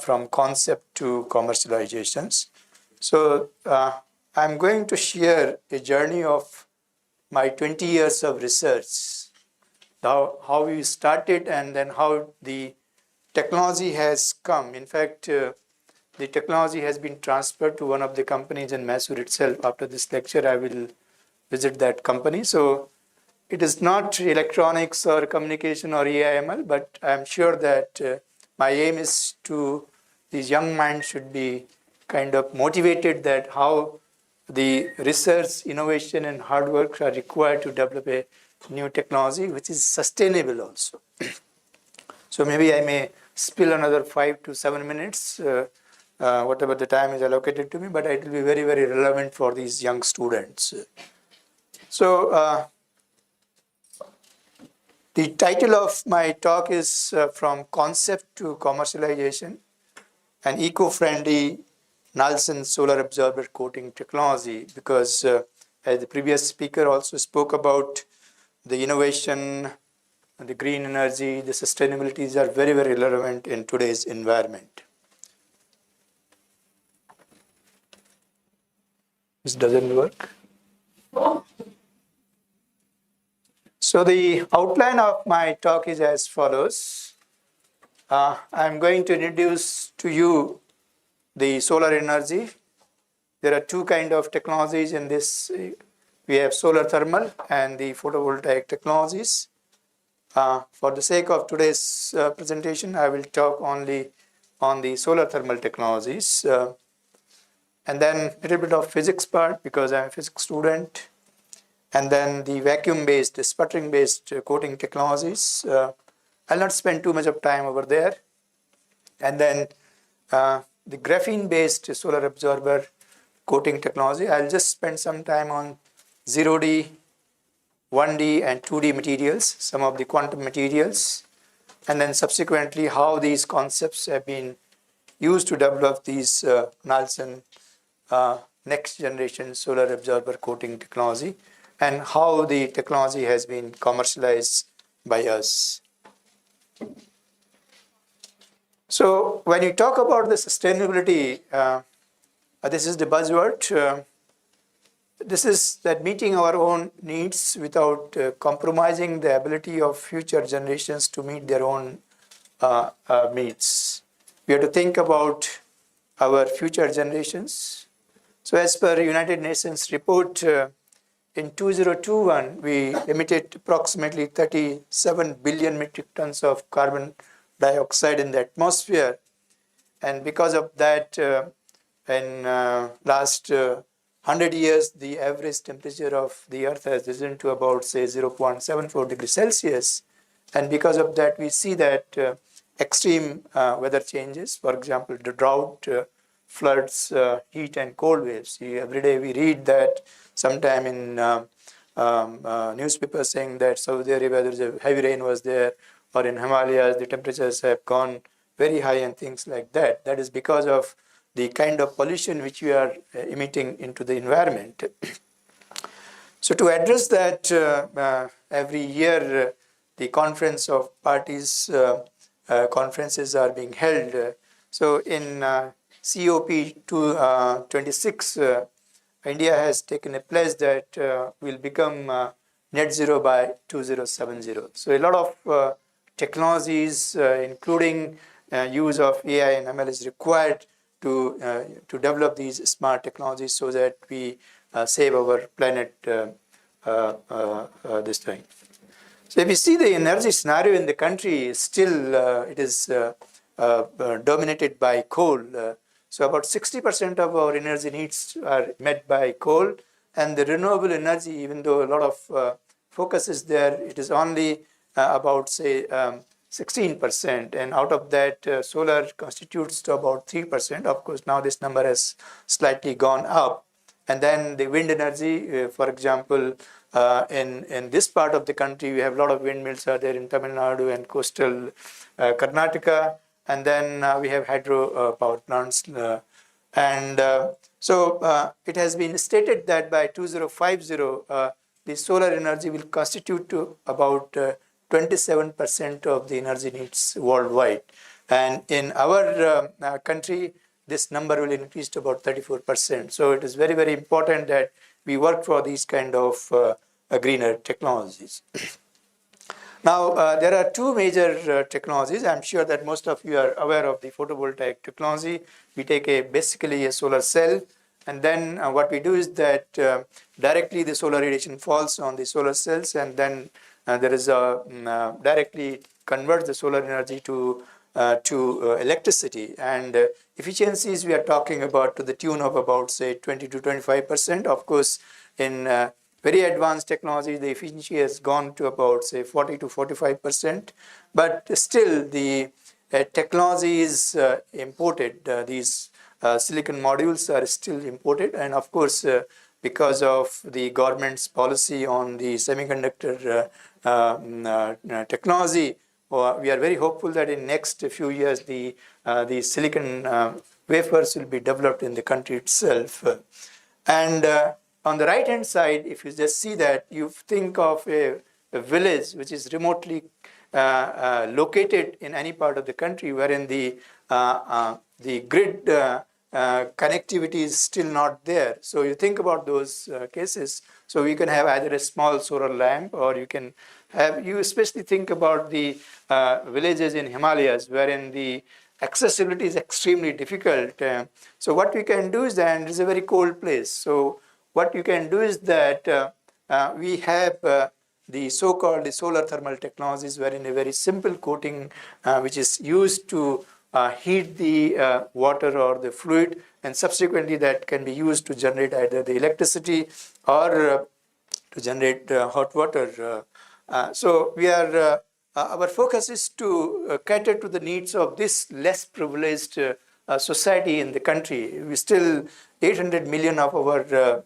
from concept to commercializations. So I'm going to share a journey of my 20 years of research, how we started and then how the technology has come. In fact, the technology has been transferred to one of the companies in Mysore itself. After this lecture, I will visit that company. So it is not electronics or communication or AIML, but I'm sure that my aim is these young minds should be kind of motivated that how the research, innovation, and hard work are required to develop a new technology which is sustainable also. So maybe I may spill another 5 to 7 minutes, whatever the time is allocated to me, but it will be very, very relevant for these young students. So the title of my talk is From Concept to Commercialization, an eco-friendly Knudsen solar absorber coating technology, because as the previous speaker also spoke about, the innovation, the green energy, the sustainabilities are very, very relevant in today's environment. This doesn't work. So the outline of my talk is as follows. I'm going to introduce to you the solar energy. There are two kinds of technologies in this. We have solar thermal and the photovoltaic technologies. For the sake of today's presentation, I will talk only on the solar thermal technologies. And then a little bit of physics part, because I'm a physics student. And then the vacuum-based, sputtering-based coating technologies. I'll not spend too much of time over there. And then the graphene-based solar absorber coating technology. I'll just spend some time on 0D, 1D and 2D materials, some of the quantum materials, and then subsequently how these concepts have been used to develop these Nielsen next generation solar absorber coating technology, and how the technology has been commercialized by us. So when you talk about the sustainability, this is the buzzword. This is that meeting our own needs without compromising the ability of future generations to meet their own needs. We have to think about our future generations. So as per United Nations report, in 2021, we emitted approximately 37 billion metric tons of carbon dioxide in the atmosphere. And because of that, in last 100 years, the average temperature of the Earth has risen to about, say, 0.74 degrees Celsius. And because of that, we see that extreme weather changes, for example, the drought, floods, heat and cold waves. Every day we read that sometime in newspapers saying that Saudi Arabia, there's a heavy rain was there, or in Himalayas, the temperatures have gone very high and things like that. That is because of the kind of pollution which we are emitting into the environment. So to address that, every year the conference of parties conferences are being held. So in COP26, India has taken a pledge that will become net zero by 2070. So a lot of technologies, including use of AI and ML, is required to develop these smart technologies so that we save our planet this time. So if you see the energy scenario in the country, still it is dominated by coal. So about 60% of our energy needs are met by coal, and the renewable energy, even though a lot of focus is there, it is only about, say, 16%, and out of that solar constitutes to about 3%. Of course, now this number has slightly gone up. And then the wind energy, for example, in this part of the country, we have a lot of windmills are there in Tamil Nadu and coastal Karnataka, and then we have hydro power plants. So it has been stated that by 2050, the solar energy will constitute to about 27% of the energy needs worldwide. And in our country, this number will increase to about 34%. So it is very, very important that we work for these kind of greener technologies. Now, there are two major technologies. I'm sure that most of you are aware of the photovoltaic technology. We take basically a solar cell, and then what we do is that directly the solar radiation falls on the solar cells, and then there is a directly converts the solar energy to electricity. And efficiencies we are talking about to the tune of about, say, 20 to 25%. Of course, in very advanced technology, the efficiency has gone to about, say, 40 to 45%. But still, the technology is imported. These silicon modules are still imported. And of course, because of the government's policy on the semiconductor technology, we are very hopeful that in next few years, the silicon wafers will be developed in the country itself. And on the right-hand side, if you just see that, you think of a village which is remotely located in any part of the country, wherein the grid connectivity is still not there. So you think about those cases. So you can have either a small solar lamp, or you can have, you especially think about the villages in Himalayas, wherein the accessibility is extremely difficult. So what we can do is that it's a very cold place. So what you can do is that we have the so-called the solar thermal technologies, wherein a very simple coating which is used to heat the water or the fluid, and subsequently that can be used to generate either the electricity or to generate hot water. So we are our focus is to cater to the needs of this less privileged society in the country. We still 800 million of our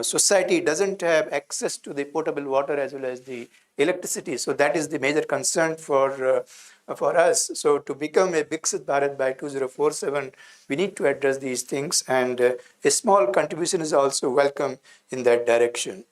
society doesn't have access to the potable water as well as the electricity. So that is the major concern for us. So to become a Viksit Bharat by 2047, we need to address these things, and a small contribution is also welcome in that direction.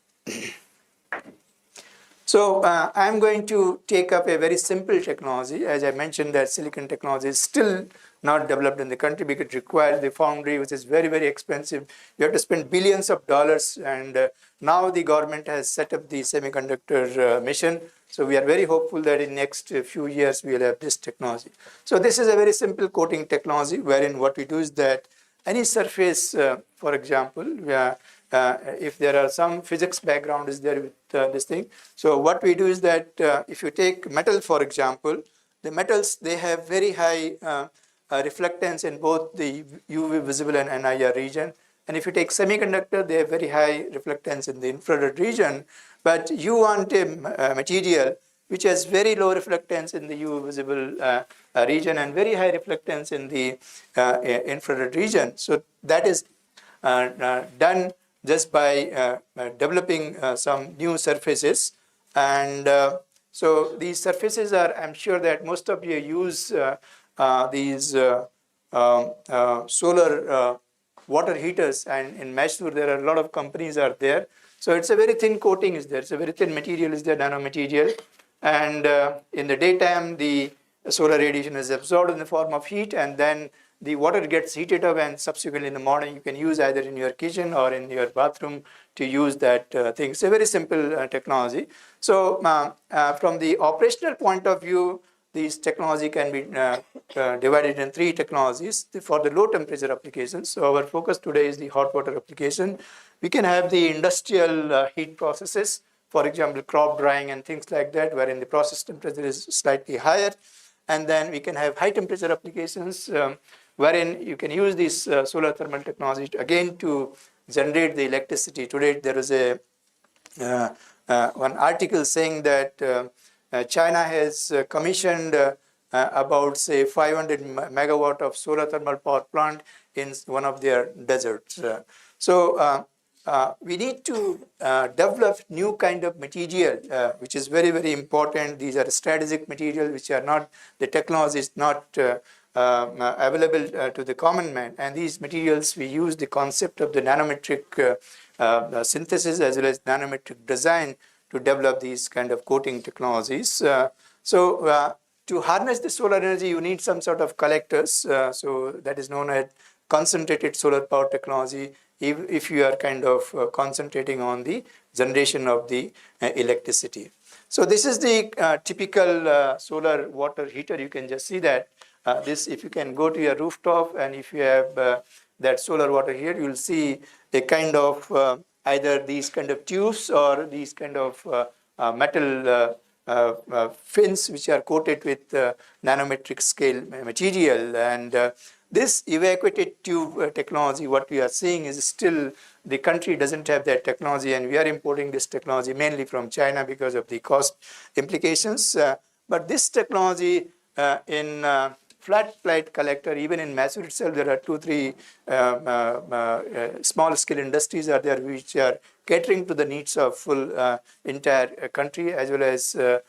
So I'm going to take up a very simple technology. As I mentioned, that silicon technology is still not developed in the country because it requires the foundry, which is very, very expensive. You have to spend billions of dollars, and now the government has set up the semiconductor mission. So we are very hopeful that in next few years we will have this technology. So this is a very simple coating technology, wherein what we do is that any surface, for example, if there are some physics background is there with this thing. So what we do is that if you take metal, for example, the metals, they have very high reflectance in both the UV visible and NIR region. And if you take semiconductor, they have very high reflectance in the infrared region. But you want a material which has very low reflectance in the UV visible region and very high reflectance in the infrared region. So that is done just by developing some new surfaces. And so these surfaces are, I'm sure that most of you use these solar water heaters, and in Mysore there are a lot of companies are there. So it's a very thin coating is there, it's a very thin material is there, nanomaterial. And in the daytime, the solar radiation is absorbed in the form of heat, and then the water gets heated up, and subsequently in the morning you can use either in your kitchen or in your bathroom to use that thing. It's a very simple technology. So from the operational point of view, these technology can be divided in three technologies for the low temperature applications. So our focus today is the hot water application. We can have the industrial heat processes, for example, crop drying and things like that, wherein the process temperature is slightly higher. And then we can have high temperature applications, wherein you can use this solar thermal technology again to generate the electricity. Today there is a one article saying that China has commissioned about, say, 500 megawatt of solar thermal power plant in one of their deserts. So we need to develop new kind of material, which is very, very important. These are strategic materials, which are not, the technology is not available to the common man. And these materials, we use the concept of the nanometric synthesis as well as nanometric design to develop these kind of coating technologies. So to harness the solar energy, you need some sort of collectors. So that is known as concentrated solar power technology, if you are kind of concentrating on the generation of the electricity. So this is the typical solar water heater. You can just see that this, if you can go to your rooftop, and if you have that solar water here, you will see a kind of either these kind of tubes or these kind of metal fins which are coated with nanometric scale material. And this evacuated tube technology, what we are seeing is still the country doesn't have that technology, and we are importing this technology mainly from China because of the cost implications. But this technology in flat plate collector, even in Mysore itself, there are 2-3 small scale industries are there which are catering to the needs of full entire country, as well as the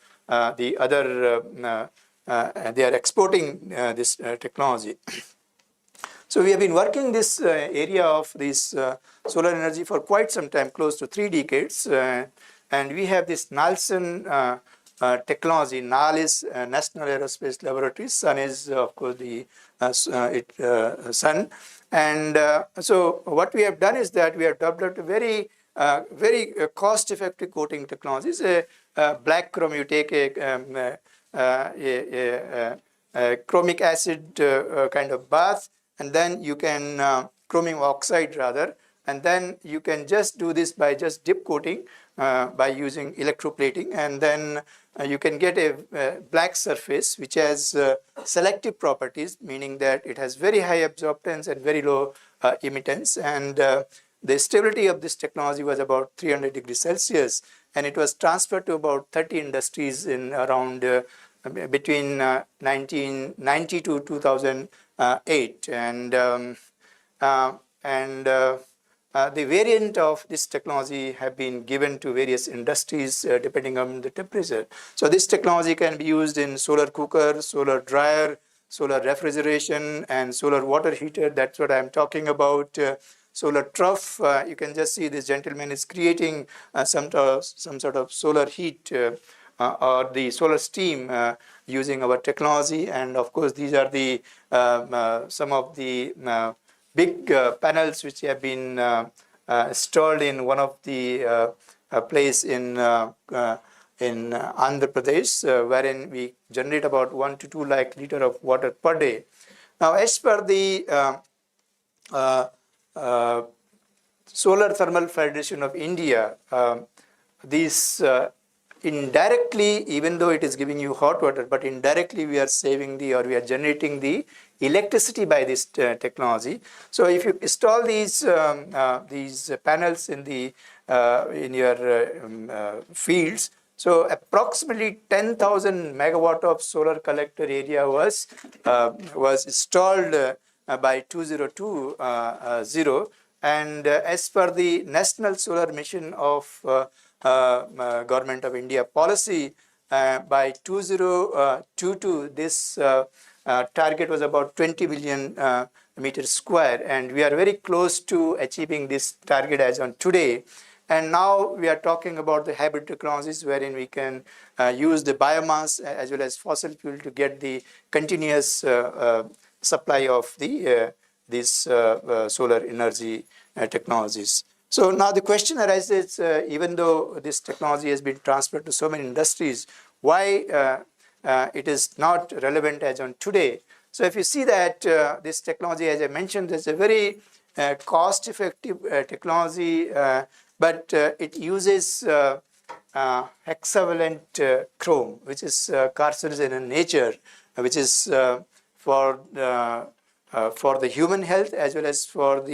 other, they are exporting this technology. So we have been working this area of this solar energy for quite some time, close to 3 decades, and we have this Nielsen technology. NAL is National Aerospace Laboratory. Sun is, of course, the sun. And so what we have done is that we have developed a very cost-effective coating technology. It's a black chrome. You take a chromic acid kind of bath, and then you can chromium oxide rather, and then you can just do this by just dip coating by using electroplating, and then you can get a black surface which has selective properties, meaning that it has very high absorptance and very low emittance. And the stability of this technology was about 300 degrees Celsius, and it was transferred to about 30 industries in around between 1990 to 2008. the variant of this technology have been given to various industries depending on the temperature. So this technology can be used in solar cooker, solar dryer, solar refrigeration, and solar water heater. That's what I'm talking about. Solar trough, you can just see this gentleman is creating some sort of solar heat or the solar steam using our technology. And of course, these are the some of the big panels which have been installed in one of the place in Andhra Pradesh, wherein we generate about 1 to 2 lakh liter of water per day. Now, as per the Solar Thermal Federation of India, these indirectly, even though it is giving you hot water, but indirectly we are saving we are generating the electricity by this technology. So if you install these panels in your fields, so approximately 10,000 megawatt of solar collector area was installed by 2020, and as per the National Solar Mission of Government of India policy, by 2022, this target was about 20 million meters square, and we are very close to achieving this target as on today. And now we are talking about the hybrid technologies, wherein we can use the biomass as well as fossil fuel to get the continuous supply of these solar energy technologies. So now the question arises, even though this technology has been transferred to so many industries, why it is not relevant as on today? So if you see that this technology, as I mentioned, is a very cost-effective technology, but it uses hexavalent chrome, which is carcinogen in nature, which is for the human health as well as for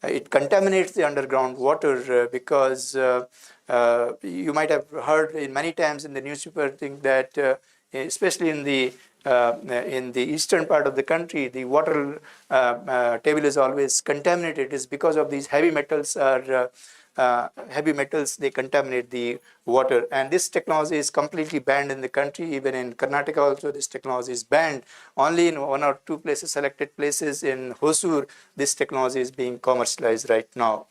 it contaminates the underground water because you might have heard many times in the newspaper thing that especially in the eastern part of the country, the water table is always contaminated. It is because of these heavy metals they contaminate the water, and this technology is completely banned in the country. Even in Karnataka also this technology is banned. Only in 1 or 2 places, selected places in Hosur, this technology is being commercialized right now.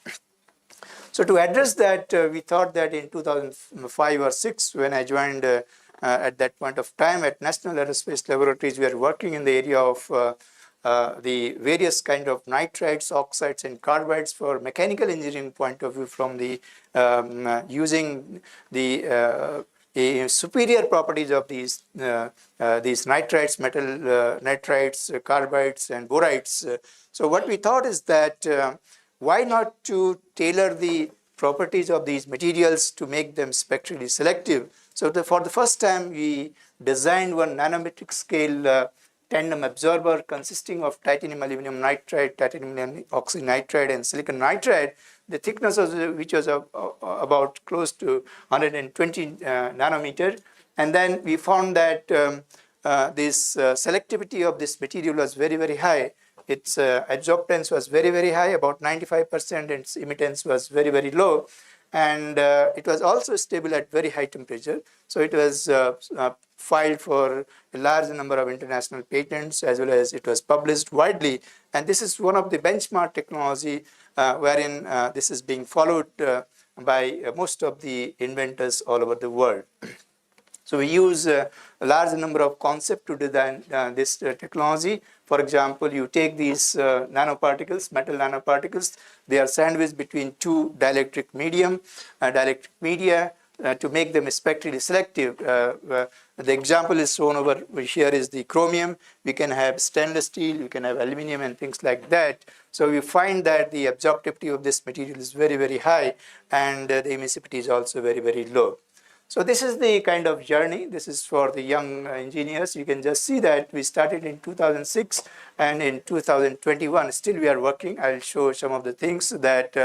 So to address that, we thought that in 2005 or 6, when I joined at that point of time at National Aerospace Laboratories, we are working in the area of the various kind of nitrides, oxides, and carbides for mechanical engineering point of view, from the using the superior properties of these nitrides, metal nitrides, carbides, and borides. So what we thought is that why not to tailor the properties of these materials to make them spectrally selective? So for the first time, we designed one nanometric scale tandem absorber consisting of titanium aluminum nitride, titanium oxynitride, and silicon nitride, the thickness of which was about close to 120 nanometer. And then we found that this selectivity of this material was very, very high. Its absorptance was very, very high, about 95%, and its emittance was very, very low. And it was also stable at very high temperature. So it was filed for a large number of international patents, as well as it was published widely. And this is one of the benchmark technology wherein this is being followed by most of the inventors all over the world. So we use a large number of concepts to design this technology. For example, you take these nanoparticles, metal nanoparticles, they are sandwiched between 2 dielectric media to make them spectrally selective. The example is shown over here is the chromium. We can have stainless steel, we can have aluminum, and things like that. So we find that the absorptivity of this material is very, very high, and the emissivity is also very, very low. So this is the kind of journey. This is for the young engineers. You can just see that we started in 2006, and in 2021, still we are working. I'll show some of the things that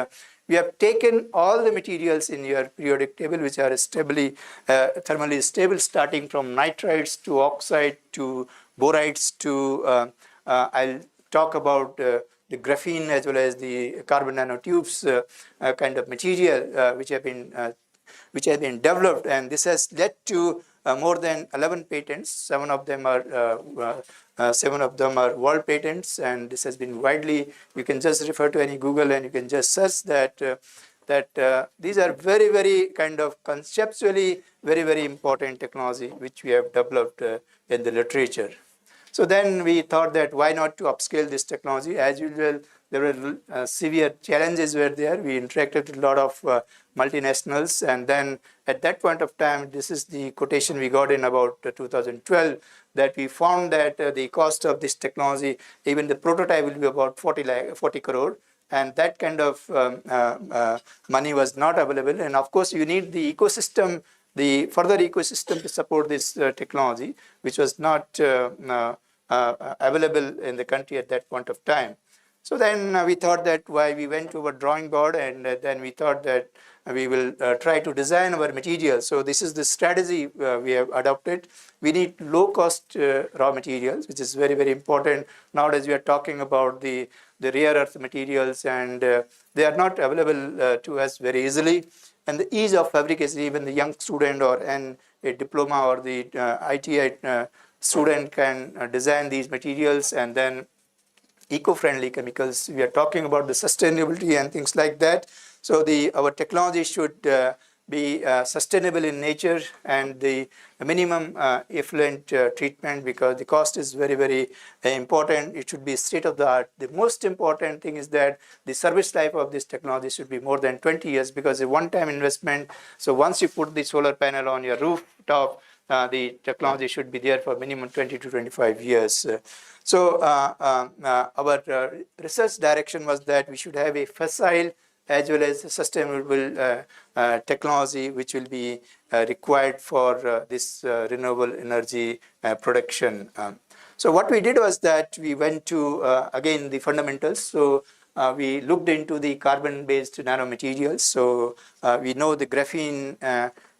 we have taken all the materials in your periodic table, which are thermally stable, starting from nitrides to oxide to borides to, I'll talk about graphene as well as the carbon nanotubes kind of material which have been developed, and this has led to more than 11 patents. Seven of them are world patents, and this has been widely. You can just refer to any Google and you can just search that these are very, very kind of conceptually very, very important technology which we have developed in the literature. So then we thought that why not to upscale this technology. As usual, there were severe challenges were there. We interacted with a lot of multinationals, and then at that point of time, this is the quotation we got in about 2012, that we found that the cost of this technology, even the prototype, will be about 40 crore. And that kind of money was not available. And of course, you need the ecosystem, the further ecosystem to support this technology, which was not available in the country at that point of time. So then we thought that why we went to our drawing board, and then we thought that we will try to design our materials. So this is the strategy we have adopted. We need low-cost raw materials, which is very, very important. Nowadays, we are talking about the rare earth materials, and they are not available to us very easily. And the ease of fabrication, even the young student or a diploma or the ITI student can design these materials, and then eco-friendly chemicals. We are talking about the sustainability and things like that. So our technology should be sustainable in nature, and the minimum effluent treatment, because the cost is very, very important. It should be state of the art. The most important thing is that the service life of this technology should be more than 20 years, because a one-time investment. So once you put the solar panel on your rooftop, the technology should be there for minimum 20 to 25 years. So our research direction was that we should have a facile as well as sustainable technology which will be required for this renewable energy production. So what we did was that we went to, again, the fundamentals. So we looked into the carbon-based nanomaterials. So we know the graphene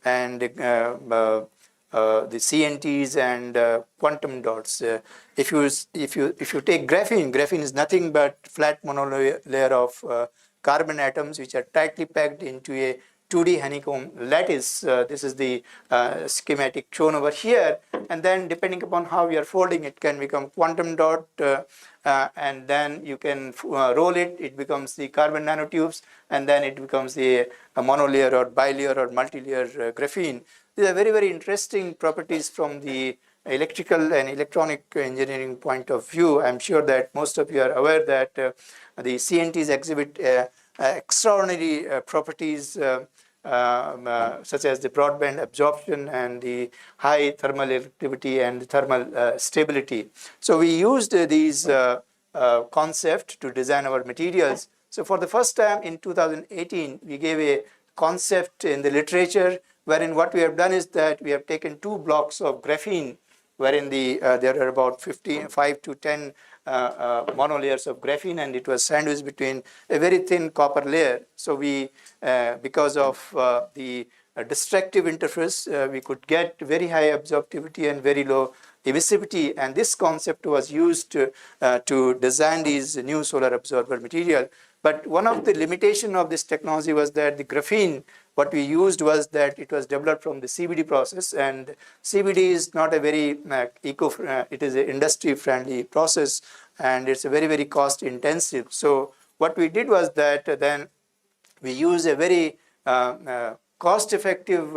and the CNTs and quantum dots. If you take graphene is nothing but flat monolayer of carbon atoms which are tightly packed into a 2D honeycomb lattice. This is the schematic shown over here. And then depending upon how you are folding, it can become quantum dot, and then you can roll it. It becomes the carbon nanotubes, and then it becomes a monolayer or bilayer or multilayer graphene. These are very, very interesting properties from the electrical and electronic engineering point of view. I'm sure that most of you are aware that the CNTs exhibit extraordinary properties such as the broadband absorption and the high thermal activity and thermal stability. So we used these concepts to design our materials. So for the first time in 2018, we gave a concept in the literature, wherein what we have done is that we have taken 2 blocks of graphene, wherein there are about 5 to 10 monolayers of graphene, and it was sandwiched between a very thin copper layer. So we, because of the destructive interface, we could get very high absorptivity and very low emissivity, and this concept was used to design these new solar absorber material. But one of the limitations of this technology was that the graphene, what we used was that it was developed from the CVD process, and CVD is not a very it is an industry-friendly process, and it's a very, very cost-intensive. So what we did was that then we use a very cost-effective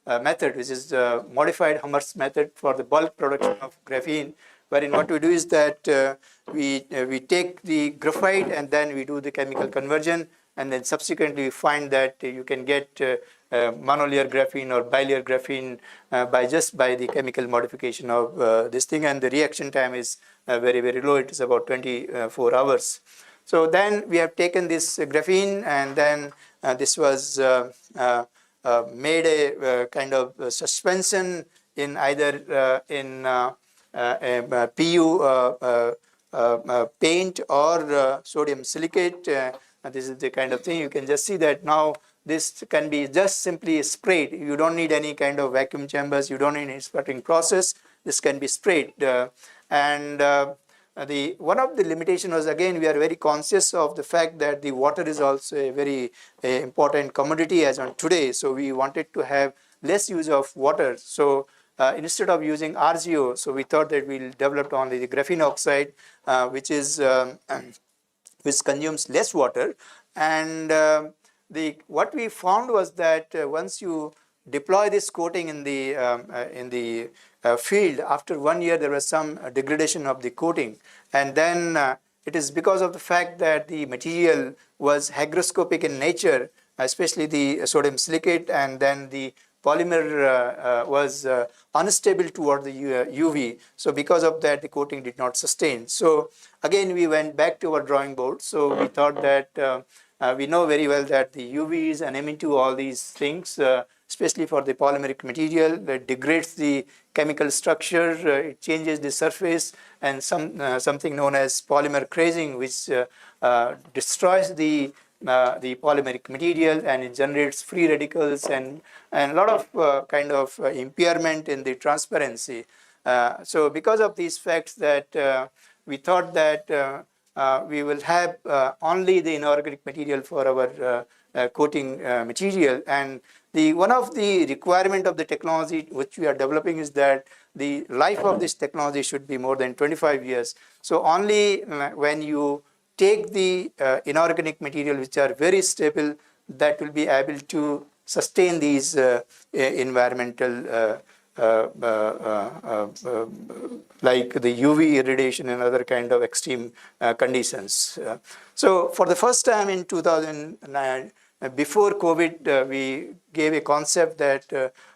method, which is modified Hummer's method for the bulk production of graphene, wherein what we do is that we take the graphite and then we do the chemical conversion, and then subsequently we find that you can get monolayer graphene or bilayer graphene by the chemical modification of this thing, and the reaction time is very, very low. It is about 24 hours. So then we have taken this graphene, and then this was made a kind of suspension in either in PU paint or sodium silicate. This is the kind of thing. You can just see that now this can be just simply sprayed. You don't need any kind of vacuum chambers. You don't need any sputtering process. This can be sprayed. And the one of the limitation was, again, we are very conscious of the fact that the water is also a very important commodity as on today. So we wanted to have less use of water. So instead of using RGO, so we thought that we'll develop only the graphene oxide, which is which consumes less water. And what we found was that once you deploy this coating in the field, after 1 year there was some degradation of the coating, and then it is because of the fact that the material was hygroscopic in nature, especially the sodium silicate, and then the polymer was unstable toward the UV. So because of that, the coating did not sustain. So again, we went back to our drawing board. So we thought that we know very well that the UVs and M into all these things, especially for the polymeric material, that degrades the chemical structure, it changes the surface, and something known as polymer crazing, which destroys the polymeric material, and it generates free radicals and a lot of kind of impairment in the transparency. So because of these facts, that we thought that we will have only the inorganic material for our coating material. And one of the requirement of the technology which we are developing is that the life of this technology should be more than 25 years. So only when you take the inorganic material which are very stable, that will be able to sustain these environmental like the UV irradiation and other kind of extreme conditions. So for the first time in 2009, before COVID, we gave a concept that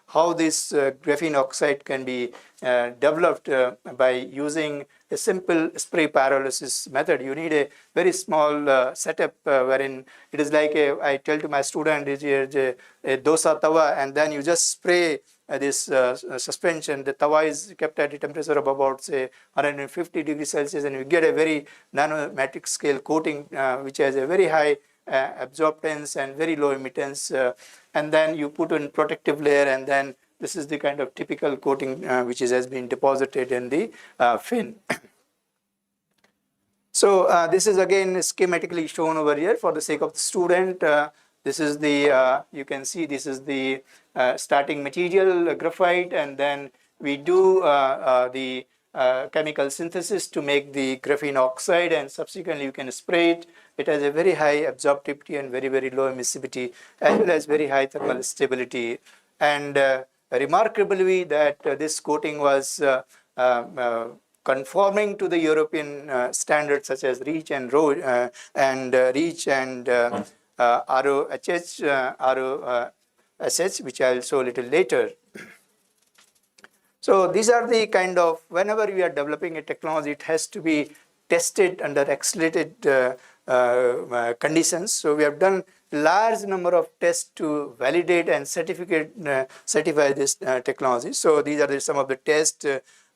how this graphene oxide can be developed by using a simple spray pyrolysis method. You need a very small setup wherein it is like I tell to my student, it is a dosa tawa, and then you just spray this suspension. The tawa is kept at a temperature of about, say, 150 degrees Celsius, and you get a very nanometric scale coating which has a very high absorptance and very low emittance, and then you put in protective layer, and then this is the kind of typical coating which has been deposited in the fin. So this is again schematically shown over here for the sake of the student. This is the, you can see this is the starting material, graphite, and then we do the chemical synthesis to make the graphene oxide, and subsequently you can spray it. It has a very high absorptivity and very, very low emissivity, as well as very high thermal stability. And remarkably, that this coating was conforming to the European standards such as REACH and REACH and ROHS, which I'll show a little later. So these are the kind of, whenever we are developing a technology, it has to be tested under accelerated conditions. So we have done large number of tests to validate and certify this technology. So these are some of the tests.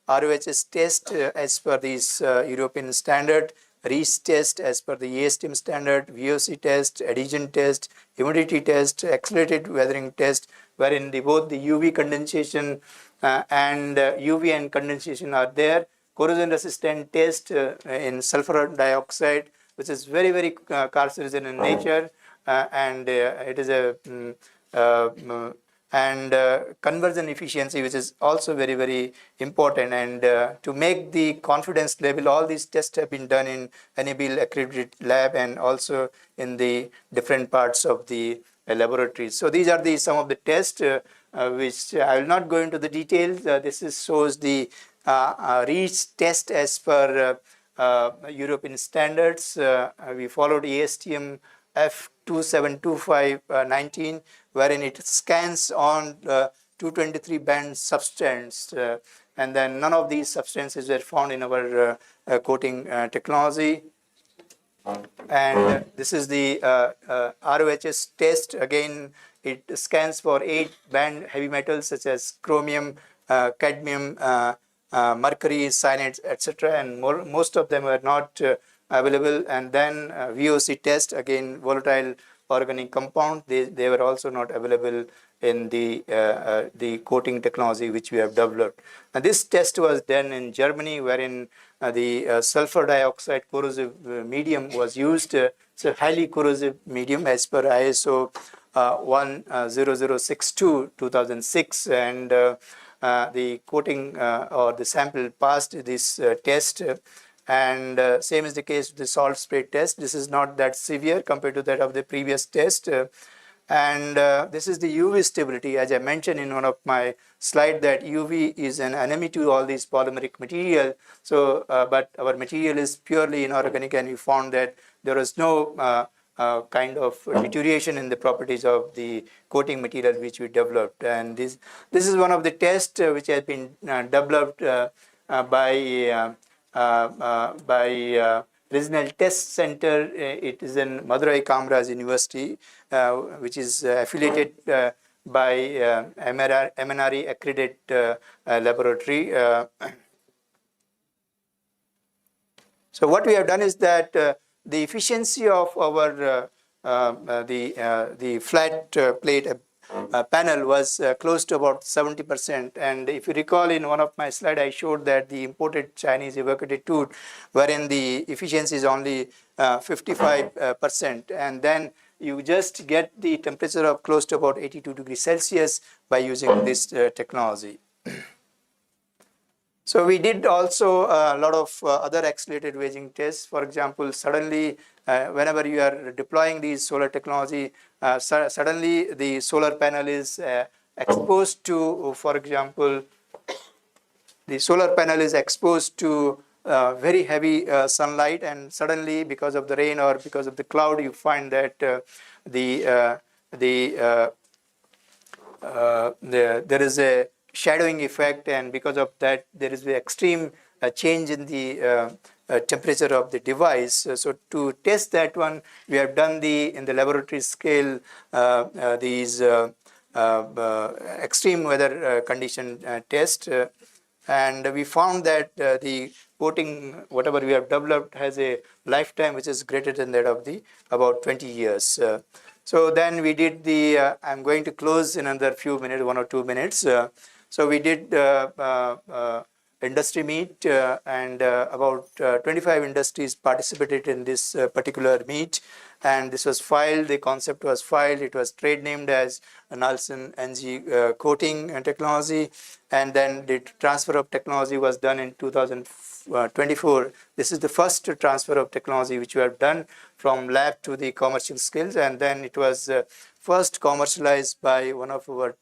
ROHS test as per these European standard, REACH test as per the ASTM standard, VOC test, adhesion test, humidity test, accelerated weathering test, wherein both the UV condensation and UV and condensation are there. Corrosion resistant test in sulfur dioxide, which is very, very carcinogen in nature, and it is a conversion efficiency, which is also very, very important. And to make the confidence level, all these tests have been done in NABL accredited lab and also in the different parts of the laboratories. So these are some of the tests which I will not go into the details. This shows the REACH test as per European standards. We followed ASTM F272519, wherein it scans on 223 band substance, and then none of these substances were found in our coating technology. And this is the ROHS test. Again, it scans for 8 band heavy metals such as chromium, cadmium, mercury, cyanides, etc., and most of them are not available. And then VOC test, again volatile organic compound, they were also not available in the coating technology which we have developed. And this test was done in Germany, wherein the sulfur dioxide corrosive medium was used. It's a highly corrosive medium as per ISO 10062 2006, and the coating or the sample passed this test. And same is the case with the salt spray test. This is not that severe compared to that of the previous test. And this is the UV stability. As I mentioned in one of my slides, that UV is an enemy to all these polymeric material. So, but our material is purely inorganic, and we found that there is no kind of deterioration in the properties of the coating material which we developed. And this is one of the tests which has been developed by Regional Test Center. It is in Madurai Kamraj University, which is affiliated by MNRE accredited laboratory. So what we have done is that the efficiency of our the flat plate panel was close to about 70%. And if you recall, in one of my slides, I showed that the imported Chinese evacuated tooth, wherein the efficiency is only 55%. And then you just get the temperature of close to about 82 degrees Celsius by using this technology. So we did also a lot of other accelerated weighing tests. For example, suddenly whenever you are deploying these solar technology, suddenly the solar panel is exposed to, for example, the solar panel is exposed to very heavy sunlight, and suddenly because of the rain or because of the cloud, you find that there is a shadowing effect, and because of that there is an extreme change in the temperature of the device. So to test that one, we have done in the laboratory scale these extreme weather condition test, and we found that the coating, whatever we have developed, has a lifetime which is greater than that of the about 20 years. So then we did the, I'm going to close in another few minutes, 1 or 2 minutes. So we did industry meet, and about 25 industries participated in this particular meet, and this was filed, the concept was filed, it was trade named as Nalson NG coating and technology, and then the transfer of technology was done in 2024. This is the first transfer of technology which we have done from lab to the commercial scales, and then it was first commercialized by one of our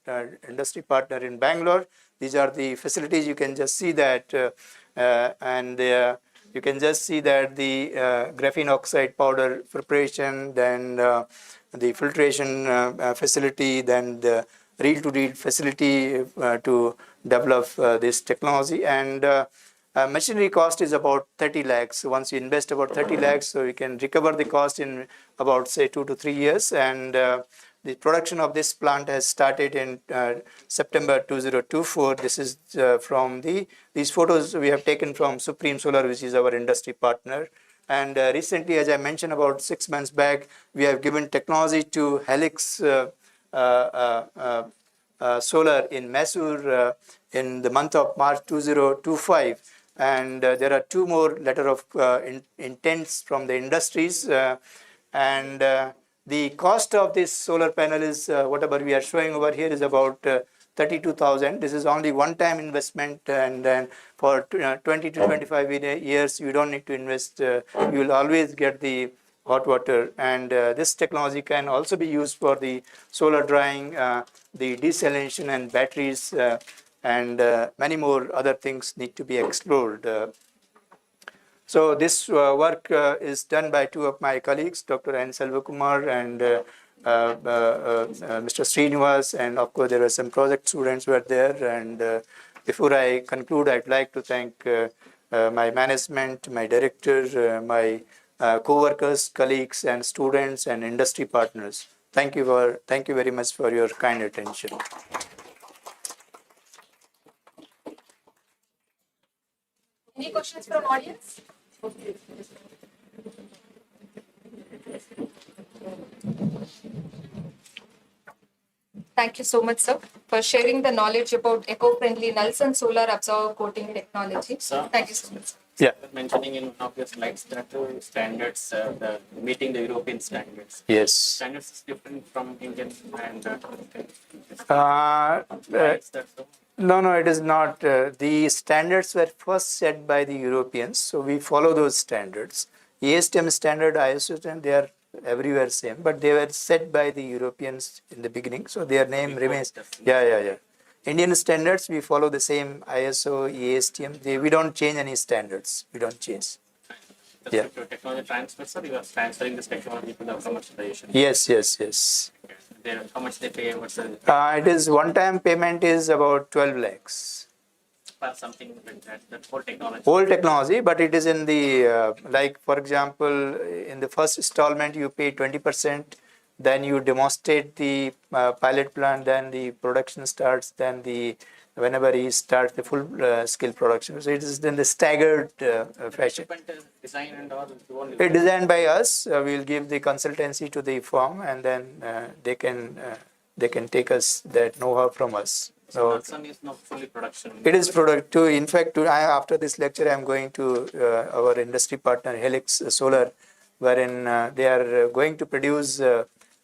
industry partner in Bangalore. These are the facilities. You can just see that, and you can just see that the graphene oxide powder preparation, then the filtration facility, then the reel-to-reel facility to develop this technology. And machinery cost is about 30 lakhs. Once you invest about 30 lakhs, so you can recover the cost in about, say, 2 to 3 years. And the production of this plant has started in September 2024. This is from these photos we have taken from Supreme Solar, which is our industry partner. And recently, as I mentioned, about 6 months back, we have given technology to Helix Solar in Mysore in the month of March 2025. And there are 2 more letter of intents from the industries. And the cost of this solar panel is whatever we are showing over here is about 32,000. This is only one-time investment, and then for 20 to 25 years, you don't need to invest. You will always get the hot water, and this technology can also be used for the solar drying, the desalination and batteries, and many more other things need to be explored. So this work is done by 2 of my colleagues, Dr. N. Selvakumar and Mr. Srinivas, and of course there were some project students who were there. And before I conclude, I'd like to thank my management, my director, my co-workers, colleagues, and students and industry partners. Thank you very much for your kind attention. Any questions from audience? Thank you so much, sir, for sharing the knowledge about eco-friendly nulls and solar absorber coating technology. Sir? Thank you so much. Yeah. Mentioning in one of your slides that standards, meeting the European standards. Yes. Standards is different from Indian and Uh, why is that so? no, it is not. The standards were first set by the Europeans, so we follow those standards. ASTM standard, ISO standard, they are everywhere same, but they were set by the Europeans in the beginning, so their name remains. Yeah. Indian standards, we follow the same ISO, ASTM. We don't change any standards. We don't change. Yeah. Technology transfer, sir, you are transferring this technology to the commercialization. Yes. How much they pay? What's the It is one-time payment is about 12 lakhs. for something like that? That whole technology. Whole technology, but it is in the like for example, in the first installment you pay 20%, then you demonstrate the pilot plant, then the production starts, then whenever he starts the full scale production. So it is in the staggered fashion. Equipment design and all. It's designed by us. We will give the consultancy to the firm, and then they can take us that know-how from us. So Sun is not fully production. it is product too. In fact, after this lecture, I am going to our industry partner Helix Solar, wherein they are going to produce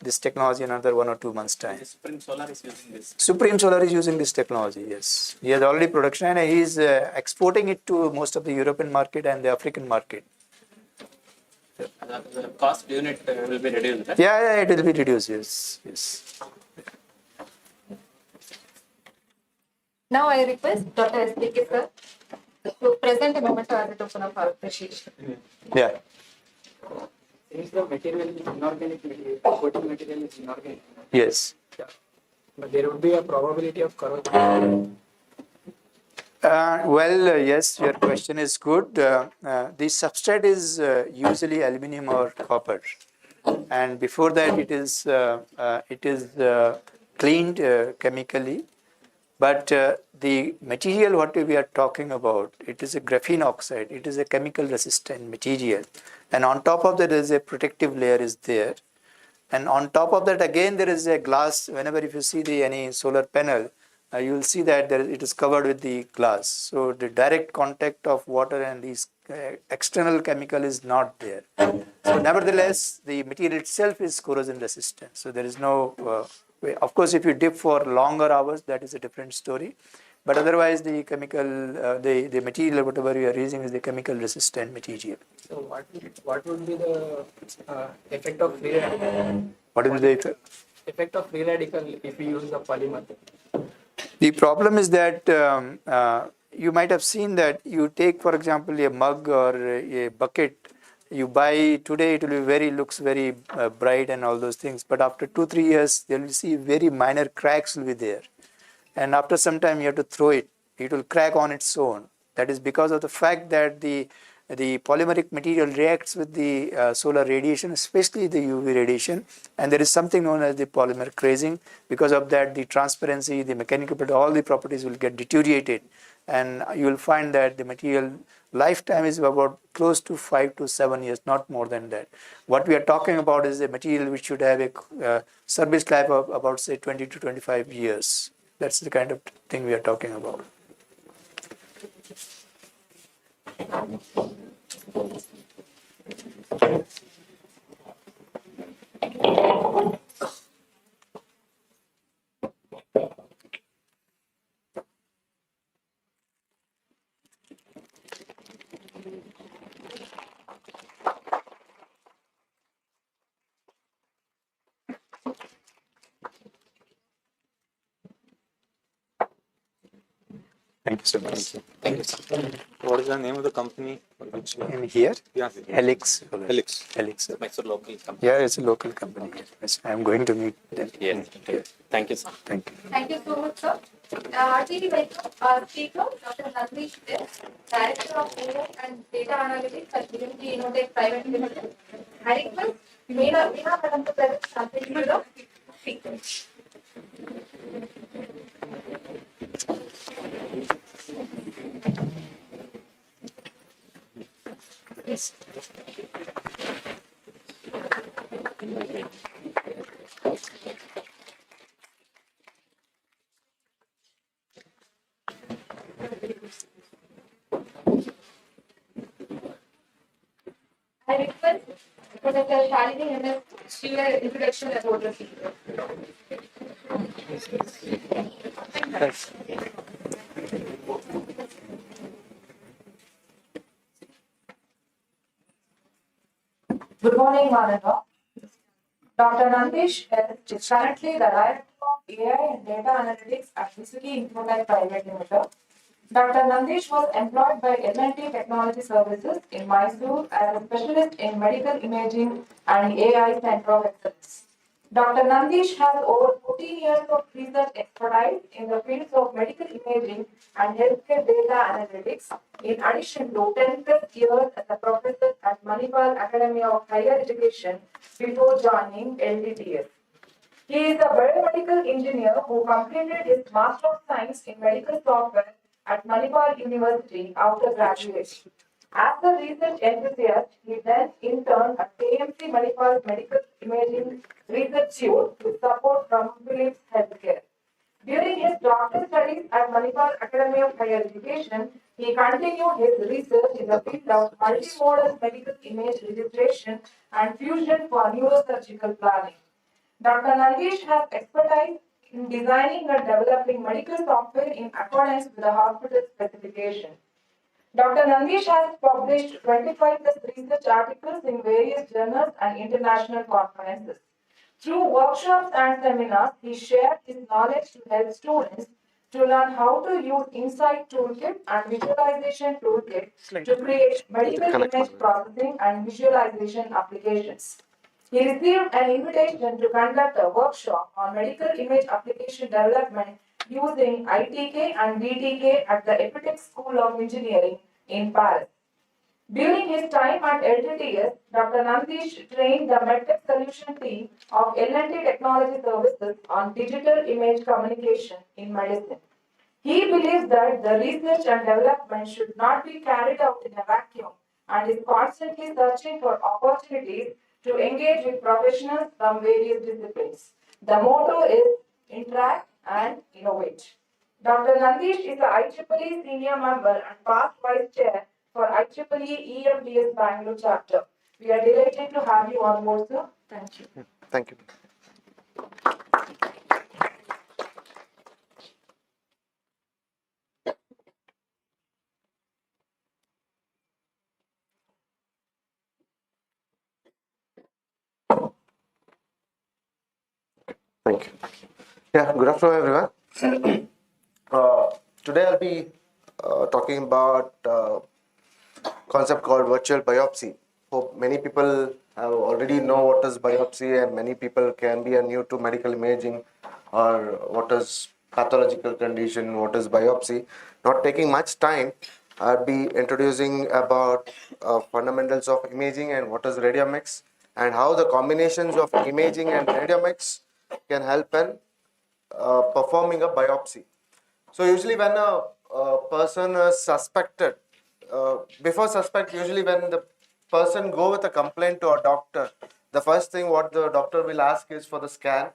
this technology in another 1 or 2 months' time. Supreme Solar is using this. Supreme Solar is using this technology. Yes, he has already production and he is exporting it to most of the European market and the African market. The cost unit will be reduced. Right? Yeah, it will be reduced. Yes. Now I request Dr. SPK sir to present a moment as a token of our appreciation. Yeah. Since the material is inorganic material, coating material is inorganic. Yes. Yeah. But there would be a probability of corrosion. Yes, your question is good. The substrate is usually aluminum or copper, and before that it is cleaned chemically. But the material what we are talking about, it is a graphene oxide. It is a chemical resistant material, and on top of that there is a protective layer is there, and on top of that again there is a glass. Whenever if you see any solar panel, you will see that it is covered with the glass. So the direct contact of water and these external chemical is not there. So nevertheless, the material itself is corrosion resistant. So there is no way. Of course, if you dip for longer hours, that is a different story. But otherwise, the chemical, the material, whatever you are using, is the chemical resistant material. So what would be the effect of free radical? What is the effect? Effect of free radical if we use the polymer? The problem is that you might have seen that you take, for example, a mug or a bucket. You buy today, it will be looks very bright and all those things. But after 2-3 years, you will see very minor cracks will be there. And after some time, you have to throw it. It will crack on its own. That is because of the fact that the polymeric material reacts with the solar radiation, especially the UV radiation, and there is something known as the polymer crazing. Because of that, the transparency, the mechanical, all the properties will get deteriorated, and you will find that the material lifetime is about close to 5 to 7 years, not more than that. What we are talking about is a material which should have a service life of about say 20 to 25 years. That's the kind of thing we are talking about. Thank you so much. Thank you, sir. What is the name of the company? In here? Yeah. Helix. Helix. It's a local company. Yeah, it's a local company. Yes, I'm going to meet them. Yes. Thank you, sir. Thank you. Thank you so much, sir. RTD welcome our speaker, Dr. Nagresh Des, Director of AI and Data Analytics at BMT Innotech Private Limited. I request Meena Madam to present something to the speakers. Yes. I request Professor Shalini MS to give an introduction about the field. Good morning, Manava. Dr. Nandish is currently the Director of AI and Data Analytics at ICETEG Infotech Private Limited. Dr. Nandish was employed by L&T Technology Services in Mysore as a specialist in medical imaging and AI Center of Excellence. Dr. Nandish has over 14 years of research expertise in the fields of medical imaging and healthcare data analytics, in addition to 10 plus years as a professor at Manipal Academy of Higher Education before joining LTTS. He is a biomedical engineer who completed his Master of Science in Medical Software at Manipal University after graduation. As a research enthusiast, he then interned at KMC Manipal Medical Imaging Research Unit with support from Philips Healthcare. During his doctoral studies at Manipal Academy of Higher Education, he continued his research in the field of multimodal medical image registration and fusion for neurosurgical planning. Dr. Nandish has expertise in designing and developing medical software in accordance with the hospital specification. Dr. Nandish has published 25 plus research articles in various journals and international conferences. Through workshops and seminars, he shared his knowledge to help students to learn how to use Insight Toolkit and Visualization Toolkit to create medical image processing and visualization applications. He received an invitation to conduct a workshop on medical image application development using ITK and DTK at the ICETEG School of Engineering in Paris. During his time at LTTS, Dr. Nandish trained the MedTech solution team of L&T Technology Services on digital image communication in medicine. He believes that the research and development should not be carried out in a vacuum and is constantly searching for opportunities to engage with professionals from various disciplines. The motto is interact and innovate. Dr. Nandish is a IEEE senior member and past vice chair for IEEE EMDS Bangalore chapter. We are delighted to have you on board, sir. Thank you. Thank you. Thank you. Yeah, good afternoon, everyone. Today I'll be talking about concept called virtual biopsy. Hope many people have already know what is biopsy, and many people can be new to medical imaging or what is pathological condition, what is biopsy. Not taking much time, I'll be introducing about fundamentals of imaging and what is radiomics, and how the combinations of imaging and radiomics can help in performing a biopsy. So usually when a person is suspected, before suspect, usually when the person go with a complaint to a doctor, the first thing what the doctor will ask is for the scan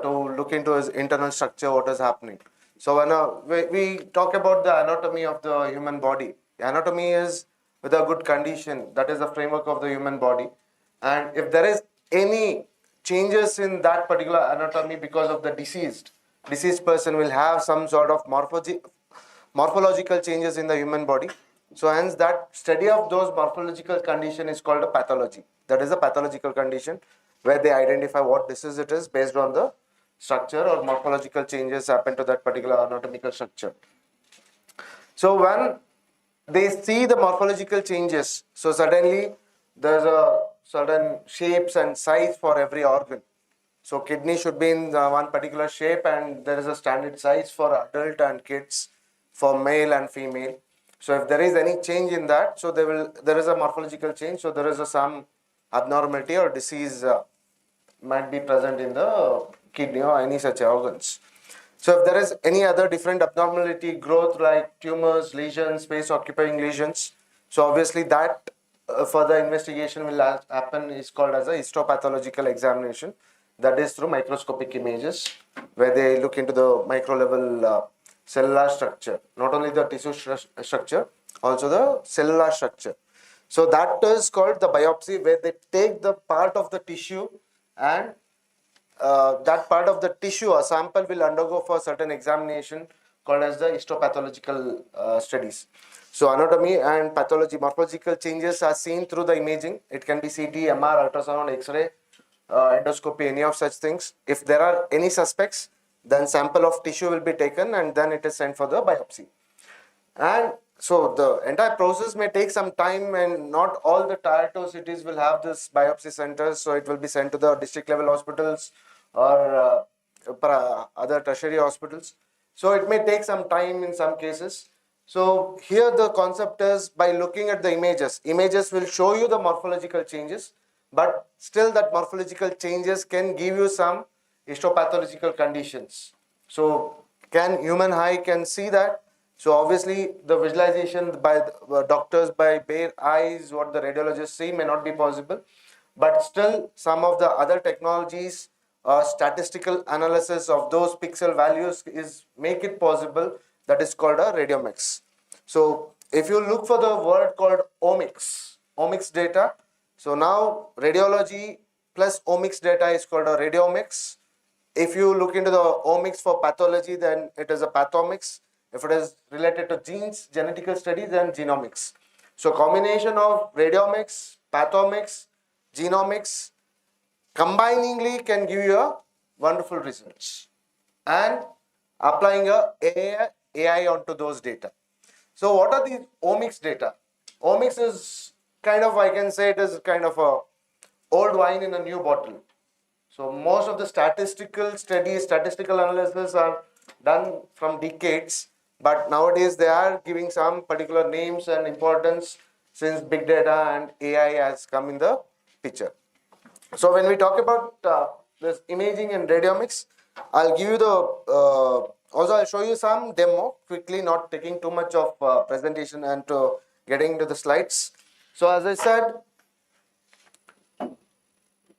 to look into his internal structure, what is happening. So when we talk about the anatomy of the human body, anatomy is with a good condition. That is the framework of the human body. And if there is any changes in that particular anatomy because of the deceased person will have some sort of morphological changes in the human body. So hence that study of those morphological condition is called a pathology. That is a pathological condition where they identify what disease it is based on the structure or morphological changes happen to that particular anatomical structure. So when they see the morphological changes, so suddenly there's a certain shapes and size for every organ. So kidney should be in one particular shape, and there is a standard size for adult and kids, for male and female. So if there is any change in that, so there is a morphological change. So there is some abnormality or disease might be present in the kidney or any such organs. So if there is any other different abnormality, growth like tumors, lesions, space occupying lesions, so obviously that further investigation will happen is called as a histopathological examination. That is through microscopic images, where they look into the micro level cellular structure, not only the tissue structure, also the cellular structure. So that is called the biopsy, where they take the part of the tissue and that part of the tissue, a sample will undergo for certain examination called as the histopathological studies. So anatomy and pathology, morphological changes are seen through the imaging. It can be CT, MR, ultrasound, X-ray, endoscopy, any of such things. If there are any suspects, then sample of tissue will be taken and then it is sent for the biopsy. And so the entire process may take some time, and not all the tier 2 cities will have this biopsy centers. So it will be sent to the district level hospitals or other tertiary hospitals. So it may take some time in some cases. So here the concept is, by looking at the images will show you the morphological changes, but still that morphological changes can give you some histopathological conditions. So can human eye can see that? So obviously the visualization by the doctors by bare eyes, what the radiologists see, may not be possible, but still some of the other technologies, statistical analysis of those pixel values is make it possible. That is called a radiomics. So if you look for the word called omics data, so now radiology plus omics data is called a radiomics. If you look into the omics for pathology, then it is a pathomics. If it is related to genes, genetical studies, then genomics. So combination of radiomics, pathomics, genomics, combiningly can give you a wonderful results. And applying a AI onto those data. So what are these omics data? Omics is kind of, I can say it is kind of a old wine in a new bottle. So most of the statistical studies, statistical analysis are done from decades, but nowadays they are giving some particular names and importance since big data and AI has come in the picture. So when we talk about this imaging and radiomics, I'll give you the, also I'll show you some demo quickly, not taking too much of presentation and getting into the slides. So as I said,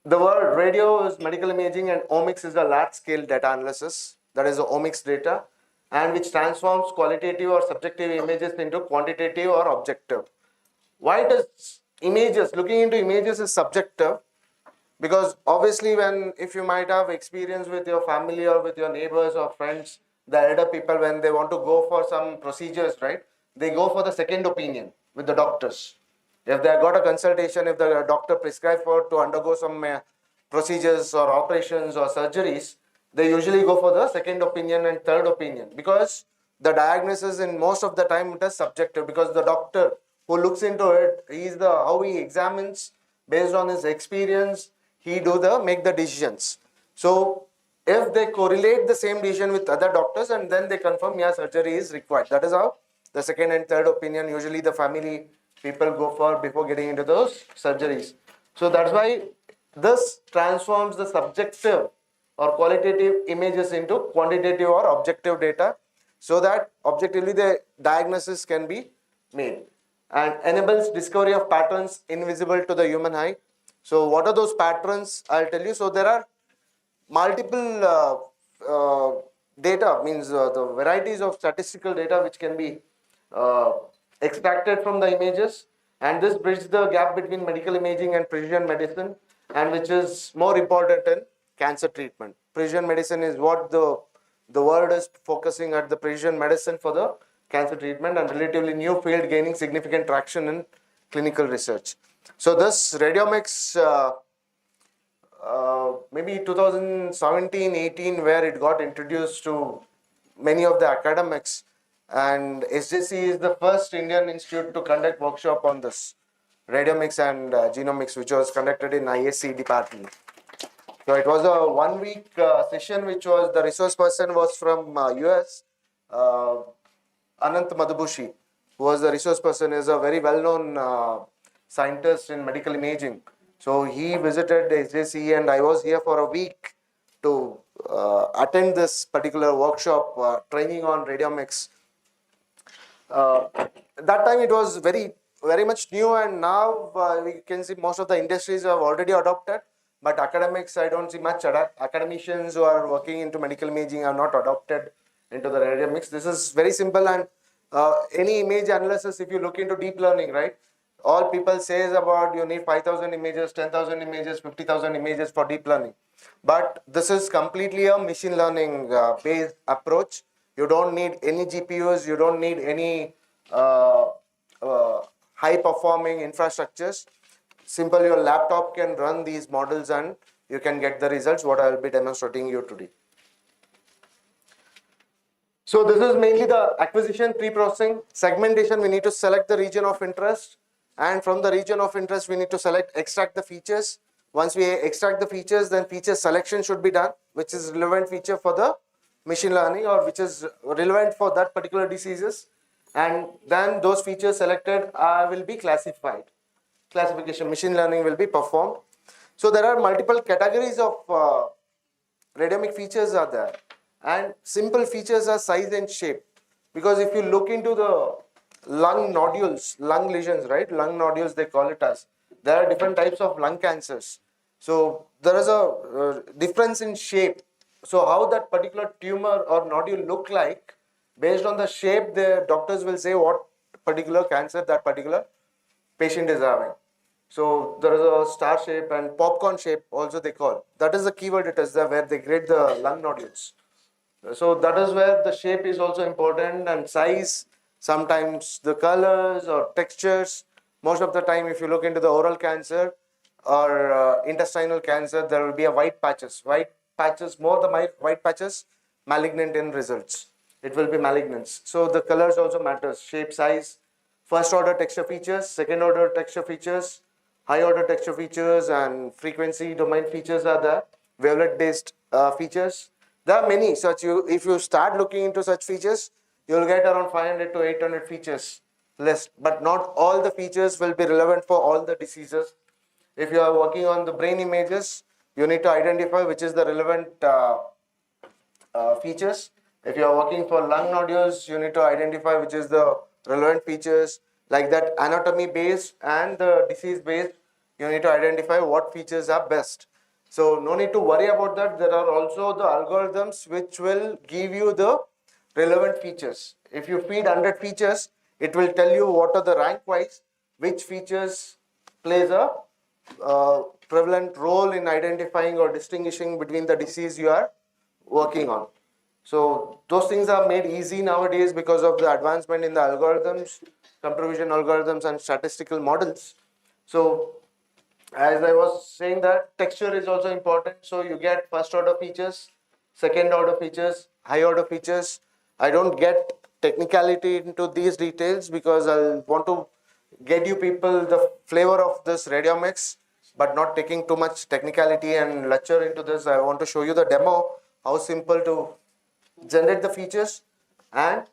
the word radio is medical imaging and omics is a large scale data analysis. That is the omics data, and which transforms qualitative or subjective images into quantitative or objective. Why does looking into images is subjective? Because obviously if you might have experience with your family or with your neighbors or friends, the elder people, when they want to go for some procedures, right, they go for the second opinion with the doctors. If they got a consultation, if the doctor prescribed to undergo some procedures or operations or surgeries, they usually go for the second opinion and third opinion, because the diagnosis in most of the time it is subjective, because the doctor who looks into it, how he examines based on his experience, he make the decisions. So if they correlate the same decision with other doctors and then they confirm, yeah, surgery is required. That is how the second and third opinion usually the family people go for before getting into those surgeries. So that's why this transforms the subjective or qualitative images into quantitative or objective data, so that objectively the diagnosis can be made, and enables discovery of patterns invisible to the human eye. So what are those patterns? I'll tell you. So there are multiple data, means the varieties of statistical data which can be extracted from the images, and this bridges the gap between medical imaging and precision medicine, and which is more important in cancer treatment. Precision medicine is what the world is focusing at, the precision medicine for the cancer treatment, and relatively new field gaining significant traction in clinical research. So this radiomics maybe 2017-18 where it got introduced to many of the academics, and SJC is the first Indian institute to conduct workshop on this radiomics and genomics, which was conducted in ISC department. So it was a 1 week session, which was, the resource person was from US, Anant Madhubushi, who was the resource person, is a very well known scientist in medical imaging. So he visited the SJC, and I was here for a week to attend this particular workshop, training on radiomics. That time it was very much new, and now we can see most of the industries have already adopted, but academics, I don't see much academicians who are working into medical imaging have not adopted into the radiomics. This is very simple, and any image analysis, if you look into deep learning, right? All people says about you need 5,000 images, 10,000 images, 50,000 images for deep learning. But this is completely a machine learning based approach. You don't need any GPUs, you don't need any high performing infrastructures. Simple, your laptop can run these models and you can get the results what I will be demonstrating you today. So this is mainly the acquisition, pre-processing, segmentation. We need to select the region of interest, and from the region of interest we need to extract the features. Once we extract the features, then feature selection should be done, which is relevant feature for the machine learning or which is relevant for that particular diseases, and then those features selected will be classified. Classification, machine learning will be performed. So there are multiple categories of radiomic features are there, and simple features are size and shape, because if you look into the lung nodules, lung lesions, right, lung nodules they call it as, there are different types of lung cancers. So there is a difference in shape. So how that particular tumor or nodule look like, based on the shape the doctors will say what particular cancer that particular patient is having. So there is a star shape and popcorn shape also they call. That is the keyword it is there where they grade the lung nodules. So that is where the shape is also important, and size, sometimes the colors or textures. Most of the time if you look into the oral cancer or intestinal cancer, there will be a white patches. White patches, more the white patches, malignant in results. It will be malignance. So the colors also matters, shape, size, first order texture features, second order texture features, high order texture features, and frequency domain features are there, wavelet based features. There are many such. If you start looking into such features, you will get around 500 to 800 features list, but not all the features will be relevant for all the diseases. If you are working on the brain images, you need to identify which is the relevant features. If you are working for lung nodules, you need to identify which is the relevant features. Like that, anatomy based and the disease based, you need to identify what features are best. So no need to worry about that. There are also the algorithms which will give you the relevant features. If you feed 100 features, it will tell you what are the rank wise, which features plays a prevalent role in identifying or distinguishing between the disease you are working on. So those things are made easy nowadays because of the advancement in the algorithms, computer vision algorithms and statistical models. So as I was saying, that texture is also important. So you get first order features, second order features, high order features. I don't get technicality into these details because I want to get you people the flavor of this radiomics, but not taking too much technicality and lecture into this. I want to show you the demo, how simple to generate the features and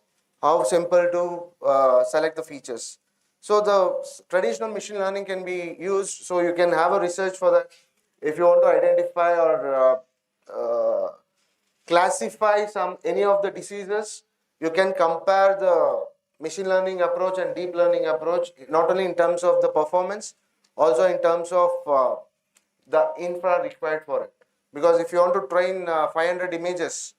how simple to select the features. So the traditional machine learning can be used, so you can have a research for that. If you want to identify or classify any of the diseases, you can compare the machine learning approach and deep learning approach, not only in terms of the performance, also in terms of the infra required for it. Because if you want to train 500 images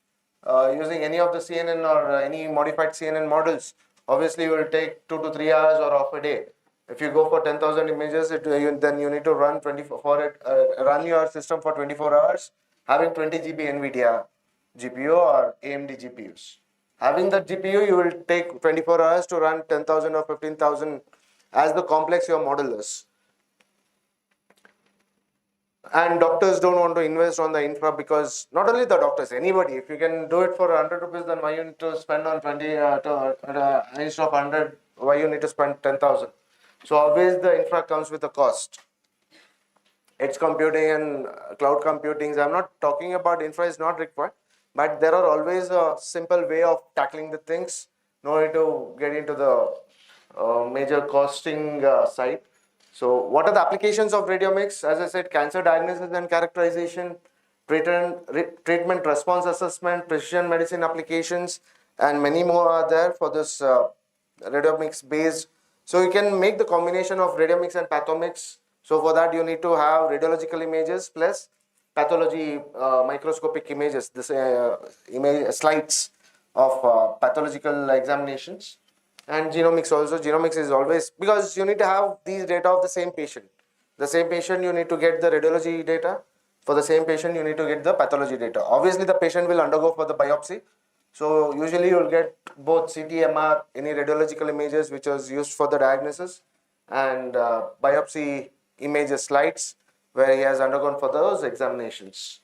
using any of the CNN or any modified CNN models, obviously it will take 2 to 3 hours or half a day. If you go for 10,000 images, then you need to run run your system for 24 hours, having 20 GB NVIDIA GPU or AMD GPUs. Having that GPU, you will take 24 hours to run 10,000 or 15,000 as the complex your model is. And doctors don't want to invest on the infra because not only the doctors, anybody, if you can do it for 100 rupees, then why you need to spend on 20 instead of 100, why you need to spend 10,000? So always the infra comes with a cost. Edge computing and cloud computing, I'm not talking about infra is not required, but there are always a simple way of tackling the things. No need to get into the major costing side. So what are the applications of radiomics? As I said, cancer diagnosis and characterization, treatment response assessment, precision medicine applications, and many more are there for this radiomics based. So you can make the combination of radiomics and pathomics. So for that you need to have radiological images plus pathology microscopic images, this image slides. of pathological examinations. And genomics also. Genomics is always, because you need to have these data of the same patient. The same patient, you need to get the radiology data. For the same patient, you need to get the pathology data. Obviously, the patient will undergo for the biopsy. So usually you will get both CT, MR, any radiological images which was used for the diagnosis, and biopsy images slides where he has undergone for those examinations.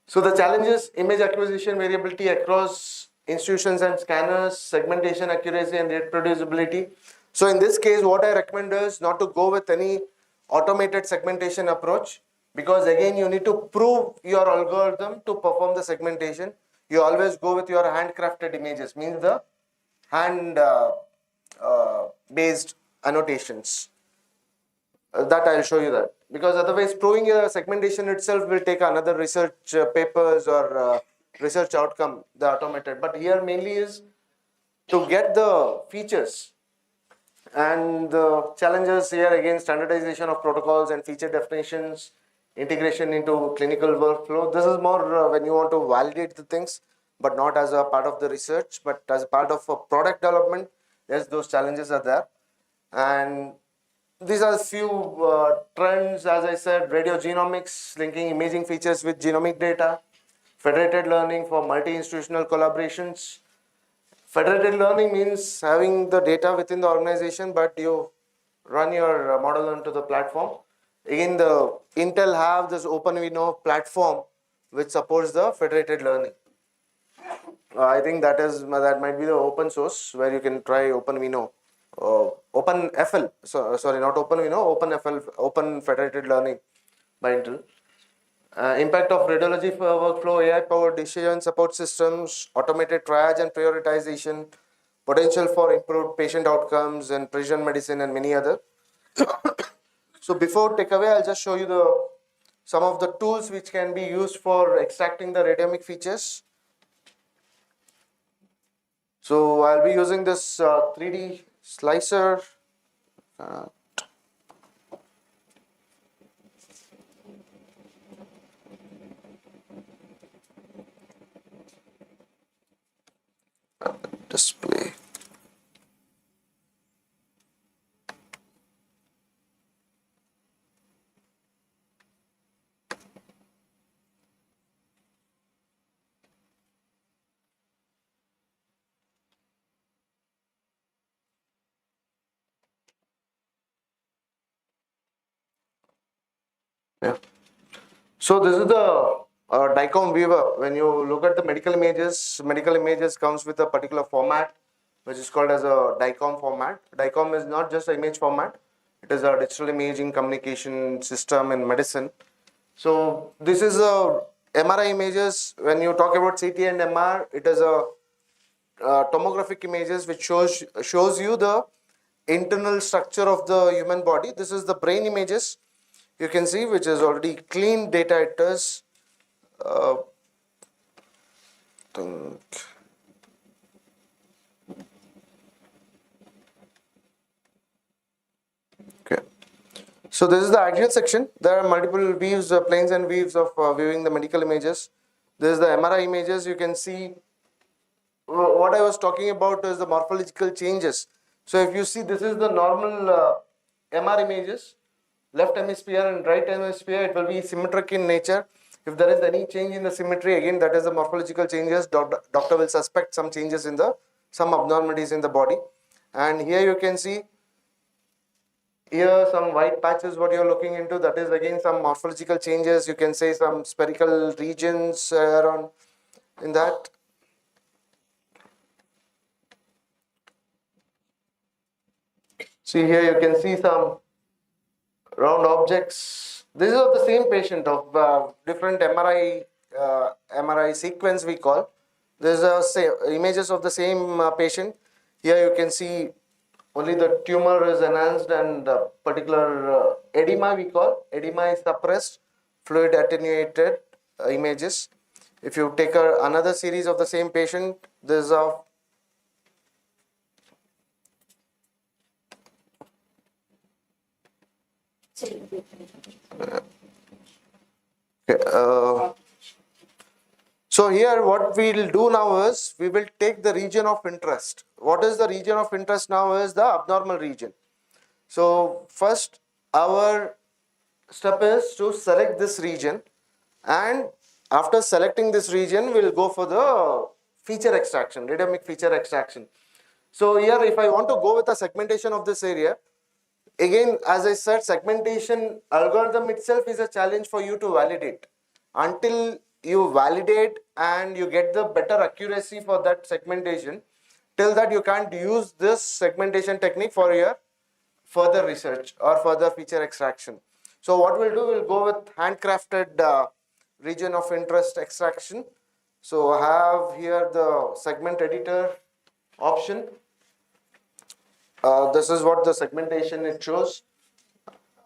So the challenges: image acquisition variability across institutions and scanners, segmentation accuracy and reproducibility. So in this case, what I recommend is not to go with any automated segmentation approach, because again you need to prove your algorithm to perform the segmentation. You always go with your handcrafted images, means the hand based annotations. That I'll show you that, because otherwise proving your segmentation itself will take another research papers or research outcome, the automated. But here mainly is to get the features. And the challenges here again: standardization of protocols and feature definitions, integration into clinical workflow. This is more when you want to validate the things, but not as a part of the research, but as a part of a product development. Yes, those challenges are there. And these are a few trends. As I said, radiogenomics, linking imaging features with genomic data, federated learning for multi-institutional collaborations. Federated learning means having the data within the organization, but you run your model onto the platform. Again, the Intel have this OpenVINO platform which supports the federated learning. I think that might be the open source where you can try OpenVINO. OpenFL, sorry, not OpenVINO, OpenFL, Open Federated Learning by Intel. Impact of radiology for workflow, AI-powered decision support systems, automated triage and prioritization, potential for improved patient outcomes and precision medicine, and many other. So before takeaway, I'll just show you some of the tools which can be used for extracting the radiomic features. So I'll be using this 3D slicer. Display. Yeah. So this is the DICOM viewer. When you look at the medical images comes with a particular format, which is called as a DICOM format. DICOM is not just an image format; it is a digital imaging communication system in medicine. So this is a MRI images. When you talk about CT and MR, it is a tomographic images which shows you the internal structure of the human body. This is the brain images. You can see, which is already clean data. It is okay. So this is the axial section. There are multiple views, planes and views of viewing the medical images. This is the MRI images. You can see what I was talking about is the morphological changes. So if you see, this is the normal MR images. Left hemisphere and right hemisphere, it will be symmetric in nature. If there is any change in the symmetry, again, that is the morphological changes. Doctor will suspect some changes in some abnormalities in the body. And here you can see, here some white patches, what you are looking into, that is again some morphological changes. You can say some spherical regions around in that. See here, you can see some round objects. This is of the same patient of different MRI sequence we call. There's images of the same patient. Here you can see only the tumor is enhanced and particular edema we call. Edema is suppressed, fluid attenuated images. If you take another series of the same patient, there's a okay, So here what we will do now is we will take the region of interest. What is the region of interest now is the abnormal region. So first our step is to select this region, and after selecting this region we'll go for the feature extraction, radiomic feature extraction. So here if I want to go with a segmentation of this area, again as I said, segmentation algorithm itself is a challenge for you to validate. Until you validate and you get the better accuracy for that segmentation, till that you can't use this segmentation technique for your further research or further feature extraction. So what we'll do, we'll go with handcrafted region of interest extraction. So I have here the segment editor option. This is what the segmentation it shows.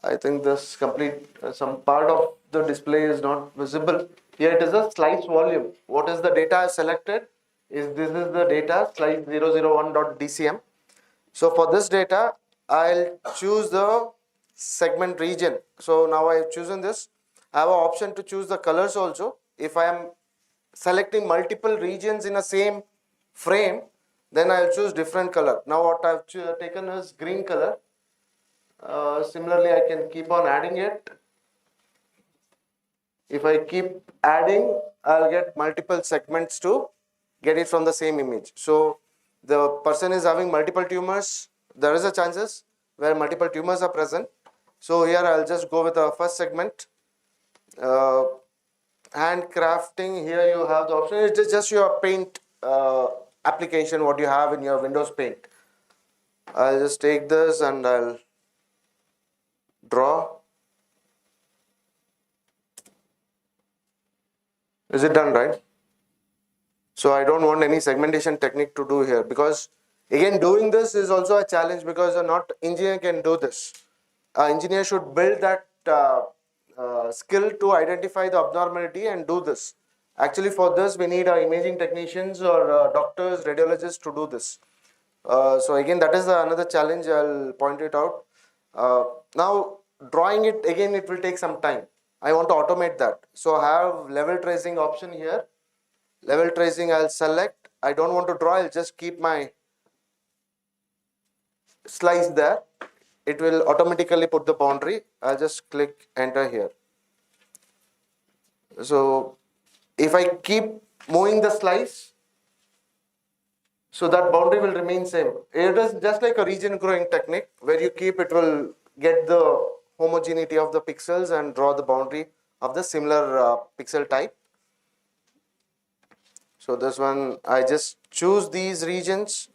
I think this complete some part of the display is not visible. Here it is a slice volume. What is the data I selected? This is the data slice 001.dcm. So for this data, I'll choose the segment region. So now I have chosen this. I have an option to choose the colors also. If I am selecting multiple regions in a same frame, then I'll choose different color. Now what I've taken is green color. Similarly, I can keep on adding it. If I keep adding, I'll get multiple segments to get it from the same image. So the person is having multiple tumors. There is a chances where multiple tumors are present. So here I'll just go with the first segment. Handcrafting, here you have the option. It is just your paint application, what you have in your Windows Paint. I'll just take this and I'll draw. Is it done right? So I don't want any segmentation technique to do here, because again doing this is also a challenge, because not engineer can do this. Engineer should build that skill to identify the abnormality and do this. Actually for this we need imaging technicians or doctors, radiologists to do this. So again that is another challenge, I'll point it out. Now drawing it again, it will take some time. I want to automate that. So I have level tracing option here. Level tracing I'll select. I don't want to draw, I'll just keep my slice there. It will automatically put the boundary. I'll just click enter here. So if I keep moving the slice, so that boundary will remain same. It is just like a region growing technique, where you keep, it will get the homogeneity of the pixels and draw the boundary of the similar pixel type. So this one, I just choose these regions.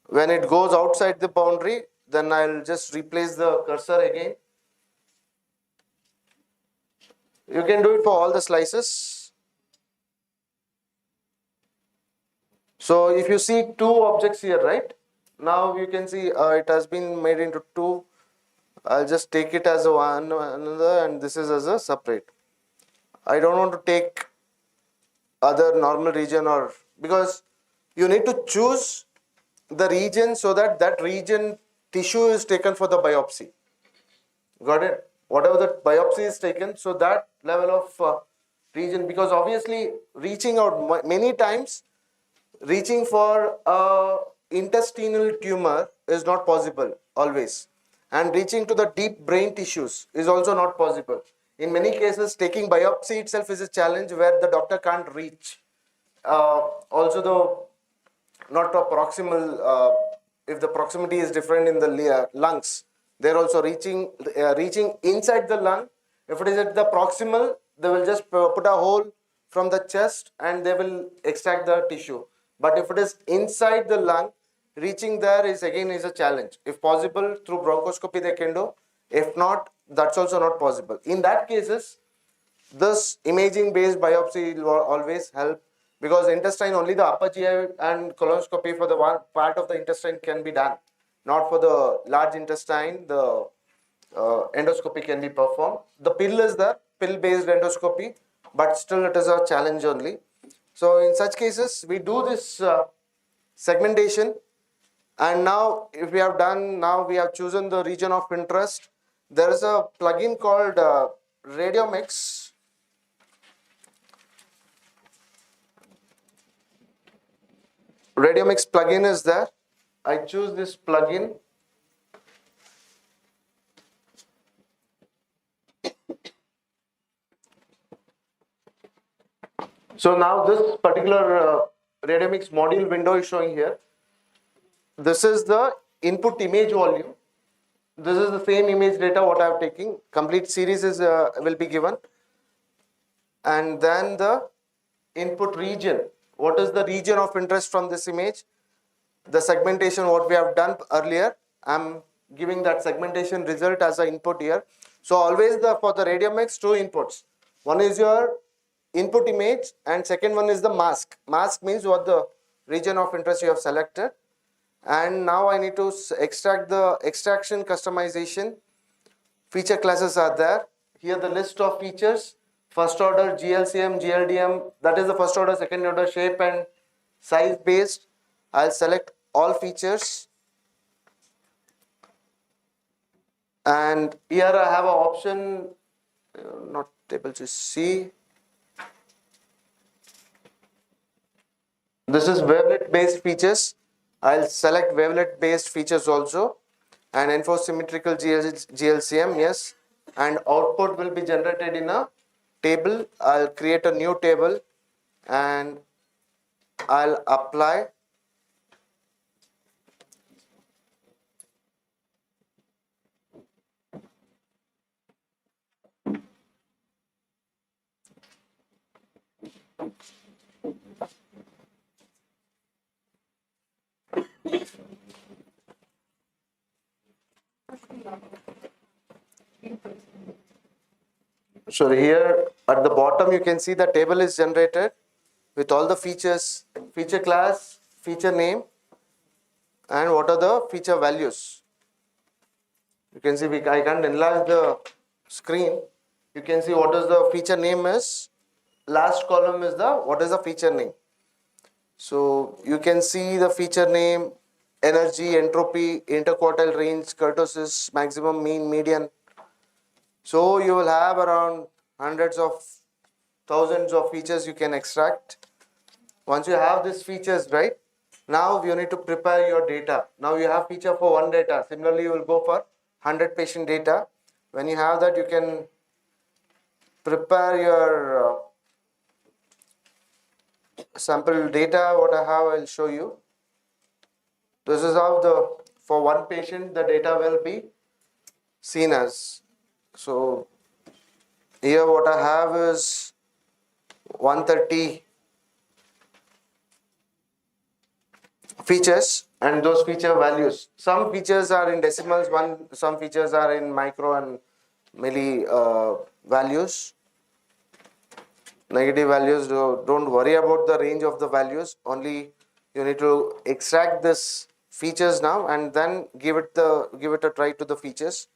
When it goes outside the boundary, then I'll just replace the cursor again. You can do it for all the slices. So if you see two objects here, right? Now you can see it has been made into two. I'll just take it as a one, another, and this is as a separate. I don't want to take other normal region, or because you need to choose the region so that that region tissue is taken for the biopsy. Got it? Whatever the biopsy is taken, so that level of region, because obviously reaching out many times, reaching for a intestinal tumor is not possible always, and reaching to the deep brain tissues is also not possible. In many cases, taking biopsy itself is a challenge, where the doctor can't reach. Also the not a proximal, if the proximity is different in the lungs, they're also reaching inside the lung. If it is at the proximal, they will just put a hole from the chest and they will extract the tissue. But if it is inside the lung, reaching there is again a challenge. If possible, through bronchoscopy they can do. If not, that's also not possible. In that cases, this imaging based biopsy will always help, because intestine, only the upper GI and colonoscopy for the one part of the intestine can be done. Not for the large intestine, the endoscopy can be performed. The pill is the pill based endoscopy, but still it is a challenge only. So in such cases, we do this segmentation, and now if we have done, now we have chosen the region of interest. There is a plugin called Radiomix. Radiomix plugin is there. I choose this plugin. So now this particular Radiomix module window is showing here. This is the input image volume. This is the same image data what I have taken. Complete series is will be given. And then the input region. What is the region of interest from this image? The segmentation what we have done earlier. I'm giving that segmentation result as an input here. So always for the Radiomix, two inputs. One is your input image and second one is the mask. Mask means what the region of interest you have selected. And now I need to extract the extraction customization. Feature classes are there. Here the list of features. First order, GLCM, GLDM, that is the first order, second order shape and size based. I'll select all features. And here I have an option, not able to see. This is wavelet based features. I'll select wavelet based features also. And enforce symmetrical GLCM, yes. And output will be generated in a table. I'll create a new table and I'll apply. So here at the bottom you can see the table is generated with all the features, feature class, feature name, and what are the feature values. You can see I can't enlarge the screen. You can see what is the feature name is. Last column is what is the feature name. So you can see the feature name, energy, entropy, interquartile range, kurtosis, maximum, mean, median. So you will have around hundreds of thousands of features you can extract. Once you have these features, right, now you need to prepare your data. Now you have feature for one data. Similarly, you will go for 100 patient data. When you have that, you can prepare your sample data. What I have, I'll show you. This is how for one patient, the data will be seen as. So here what I have is 130 features and those feature values. Some features are in decimals, some features are in micro and milli values. Negative values, don't worry about the range of the values, only you need to extract this features now and then give it a try to the features.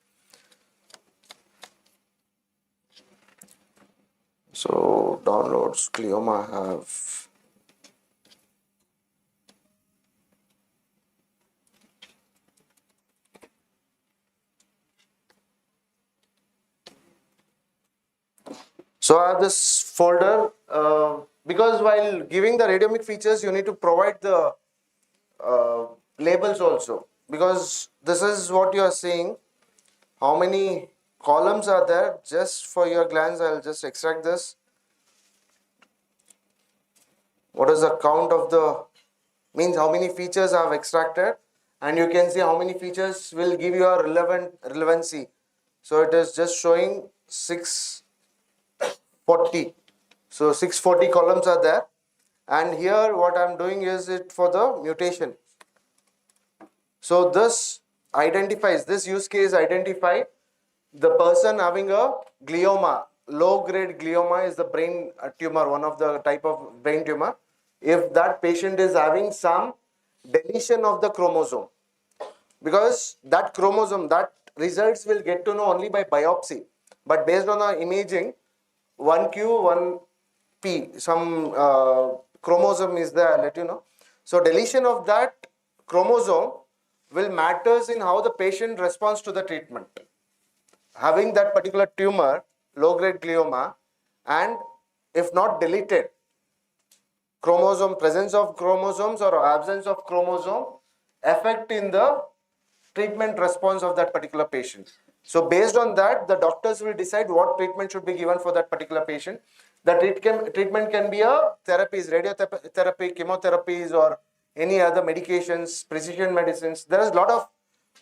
So downloads glioma have so I have this folder because while giving the radiomic features you need to provide the labels also, because this is what you are seeing. How many columns are there? Just for your glance, I'll just extract this. What is the count of means how many features I have extracted, and you can see how many features will give you a relevancy. So it is just showing 640. So 640 columns are there, and here what I'm doing is it for the mutation. So this use case identify the person having a glioma. Low grade glioma is the brain tumor, one of the type of brain tumor. If that patient is having some deletion of the chromosome, because that chromosome, that results will get to know only by biopsy, but based on the imaging, 1q, 1p, some chromosome is there, I'll let you know. So deletion of that chromosome will matters in how the patient responds to the treatment. Having that particular tumor, low grade glioma, and if not deleted, chromosome, presence of chromosomes or absence of chromosome affect in the treatment response of that particular patient. So based on that, the doctors will decide what treatment should be given for that particular patient. The treatment can be a therapies, radiotherapy, chemotherapies, or any other medications, precision medicines. There is a lot of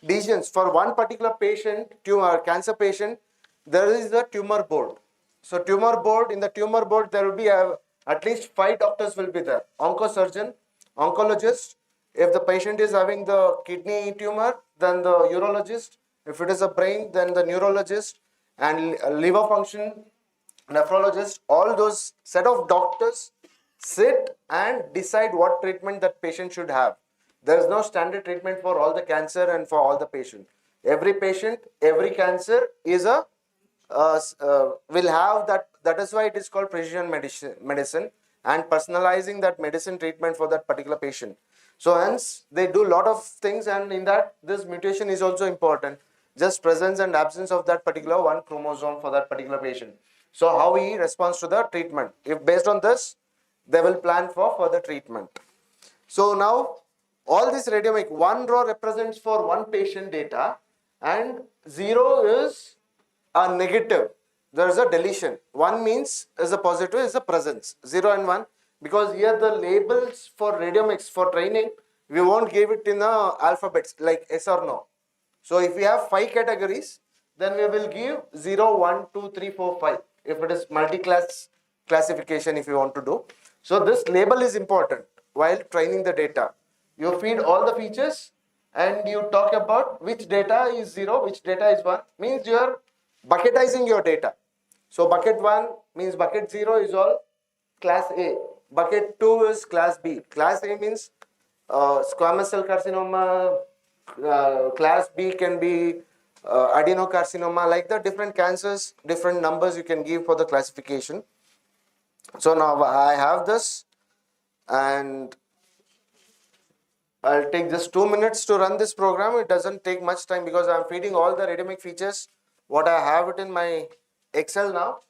decisions for one particular patient, tumor, cancer patient. There is the tumor board. So tumor board, in the tumor board, there will be at least 5 doctors will be there. Oncosurgeon, oncologist. If the patient is having the kidney tumor, then the urologist. If it is a brain, then the neurologist, and liver function, nephrologist. All those set of doctors sit and decide what treatment that patient should have. There is no standard treatment for all the cancer and for all the patient. Every patient, every cancer is a will have that. That is why it is called precision medicine and personalizing that medicine treatment for that particular patient. So hence they do a lot of things, and in that this mutation is also important. Just presence and absence of that particular one chromosome for that particular patient. So how he responds to the treatment. If based on this, they will plan for further treatment. So now all this radiomic, one row represents for one patient data and 0 is a negative. There is a deletion. 1 means is a positive, is a presence. 0 and 1, because here the labels for radiomics for training, we won't give it in the alphabets like yes or no. So if we have 5 categories, then we will give 0, 1, 2, 3, 4, 5. If it is multi-class classification, if you want to do. So this label is important while training the data. You feed all the features and you talk about which data is 0, which data is 1. Means you are bucketizing your data. So bucket 1 means bucket 0 is all class A. Bucket 2 is class B. Class A means squamous cell carcinoma. Class B can be adenocarcinoma. Like the different cancers, different numbers you can give for the classification. So now I have this, and I'll take just 2 minutes to run this program. It doesn't take much time because I'm feeding all the radiomic features. What I have it in my Excel now.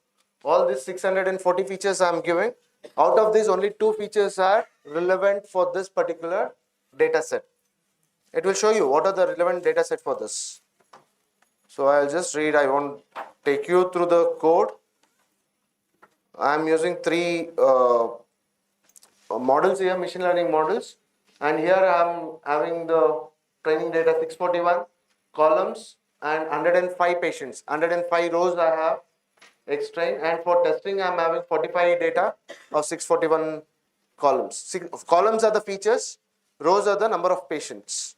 All these 640 features I'm giving. Out of these, only 2 features are relevant for this particular data set. It will show you what are the relevant data set for this. So I'll just read. I won't take you through the code. I'm using 3 models here, machine learning models. And here I'm having the training data 641 columns and 105 patients. 105 rows I have extrained, and for testing I'm having 45 data of 641 columns. Columns are the features, rows are the number of patients.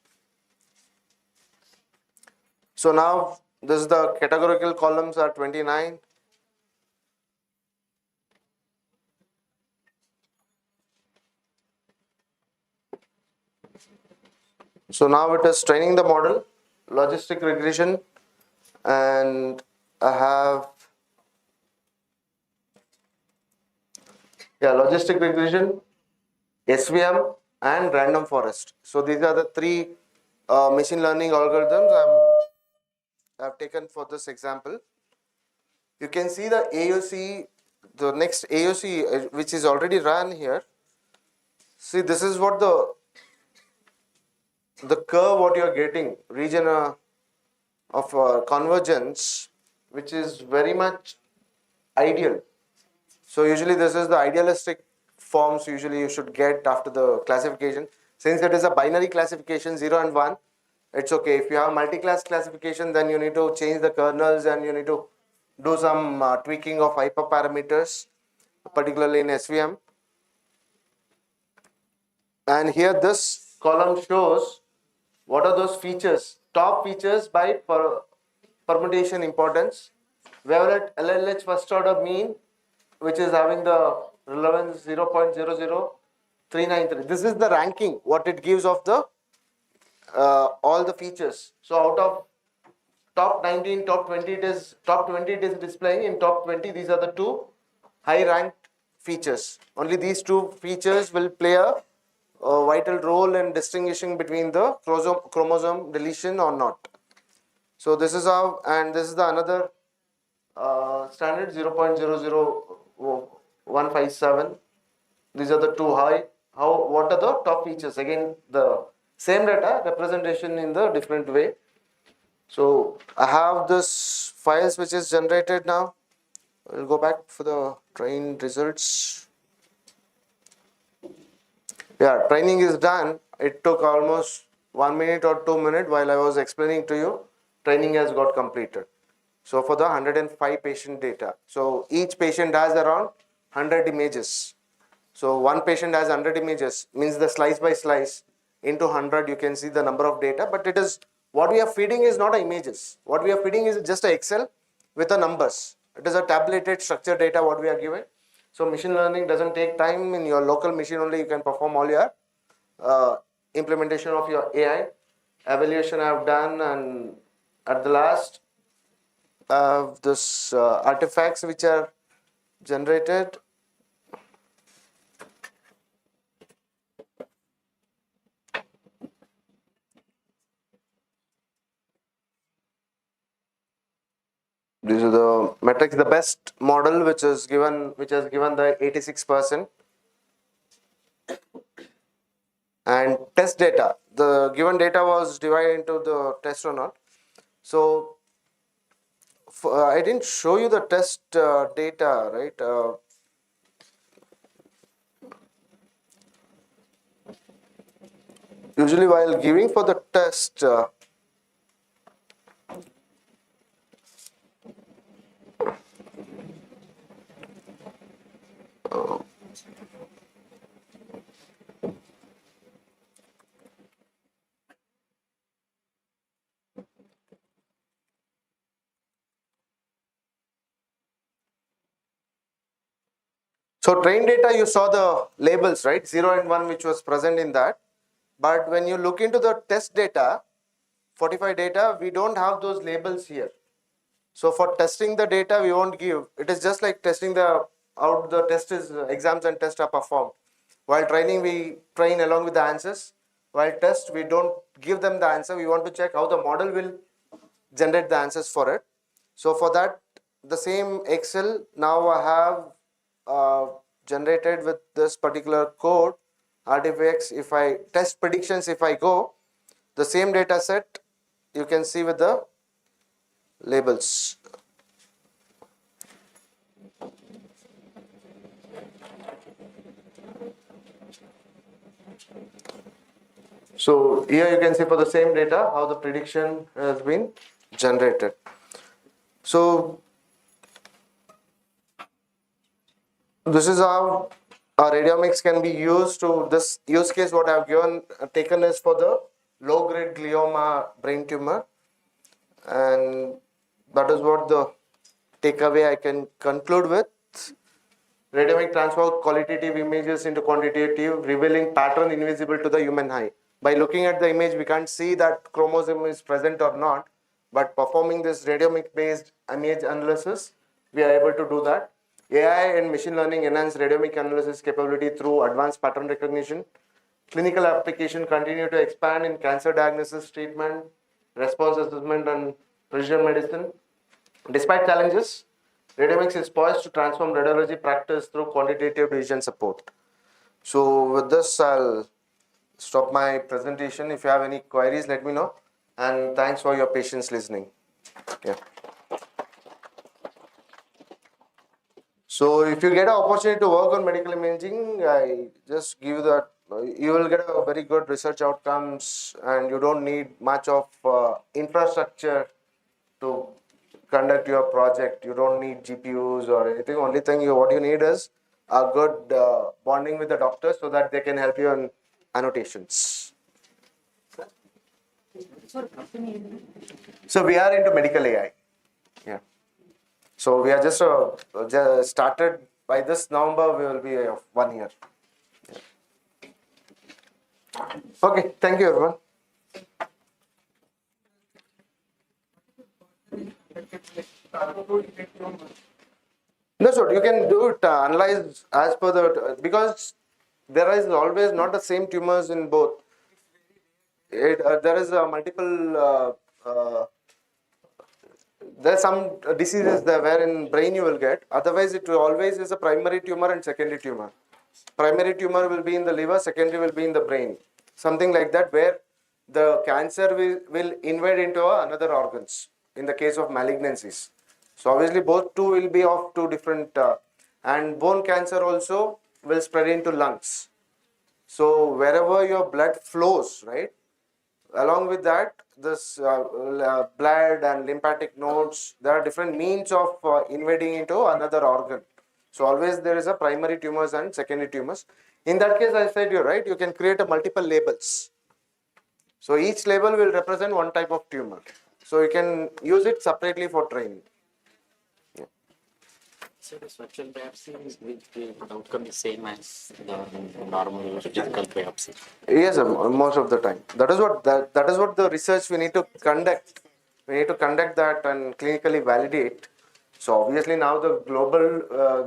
So now this is the categorical columns are 29. So now it is training the model, logistic regression, and I have logistic regression, SVM, and random forest. So these are the 3 machine learning algorithms I've taken for this example. You can see the AOC, the next AOC, which is already run here. See, this is what the curve what you are getting, region of convergence, which is very much ideal. So usually this is the idealistic forms usually you should get after the classification. Since it is a binary classification 0 and 1, it's okay. If you have multi-class classification, then you need to change the kernels and you need to do some tweaking of hyperparameters, particularly in SVM. And here this column shows what are those features, top features by permutation importance. Wavelet LLH first order mean, which is having the relevance 0.00393. This is the ranking, what it gives of the all the features. So out of top 19, top 20 it is displaying. In top 20, these are the 2 high ranked features. Only these 2 features will play a vital role in distinguishing between the chromosome deletion or not. So this is how, and this is the another standard 0.00157. These are the two high. What are the top features? Again, the same data representation in the different way. So I have this files which is generated now. I'll go back for the train results. Yeah, training is done. It took almost 1 minute or 2 minutes while I was explaining to you. Training has got completed. So for the 105 patient data. So each patient has around 100 images. So one patient has 100 images, means the slice by slice into 100 you can see the number of data, but it is what we are feeding is not images. What we are feeding is just a Excel with the numbers. It is a tabulated structured data what we are given. So machine learning doesn't take time. In your local machine only you can perform all your implementation of your AI. Evaluation I have done, and at the last this artifacts which are generated. These are the metrics, the best model which has given the 86%, and test data. The given data was divided into the test or not. So I didn't show you the test data, right? Usually while giving for the test, so train data, you saw the labels, right? 0 and 1 which was present in that. But when you look into the test data, 45 data, we don't have those labels here. So for testing the data, we won't give. It is just like testing how the test is, exams and tests are performed. While training, we train along with the answers. While test, we don't give them the answer. We want to check how the model will generate the answers for it. So for that, the same Excel, now I have generated with this particular code, artifacts. If I test predictions, if I go, the same data set, you can see with the labels. So here you can see for the same data how the prediction has been generated. So this is how our radiomics can be used to this use case. What I have taken is for the low grade glioma brain tumor, and that is what the takeaway I can conclude with. Radiomic transforms qualitative images into quantitative, revealing pattern invisible to the human eye. By looking at the image, we can't see that chromosome is present or not, but performing this radiomic based image analysis, we are able to do that. AI and machine learning enhance radiomic analysis capability through advanced pattern recognition. Clinical application continue to expand in cancer diagnosis, treatment, response assessment, and precision medicine. Despite challenges, radiomics is poised to transform radiology practice through quantitative decision support. So with this, I'll stop my presentation. If you have any queries, let me know. And thanks for your patience listening. Yeah. So if you get an opportunity to work on medical imaging, I just give you that you will get a very good research outcomes, and you don't need much of infrastructure to conduct your project. You don't need GPUs or anything. Only thing what you need is a good bonding with the doctor so that they can help you on annotations. So we are into medical AI. Yeah. So we are just started by this November. We will be 1 year. Yeah. Okay. Thank you, everyone. That's what you can do it. Analyze as per the because there is always not the same tumors in both. There is a multiple. There are some diseases there where in brain you will get. Otherwise, it always is a primary tumor and secondary tumor. primary tumor will be in the liver, secondary will be in the brain, something like that, where the cancer will invade into another organs in the case of malignancies. So obviously both two will be of two different, and bone cancer also will spread into lungs. So wherever your blood flows, right, along with that, this blood and lymphatic nodes, there are different means of invading into another organ. So always there is a primary tumors and secondary tumors. In that case, I said you're right, you can create a multiple labels. So each label will represent one type of tumor. So you can use it separately for training. So this virtual biopsy is the outcome is same as the normal physical biopsy. Yes, most of the time. That is what the research we need to conduct. We need to conduct that and clinically validate. So obviously now the global,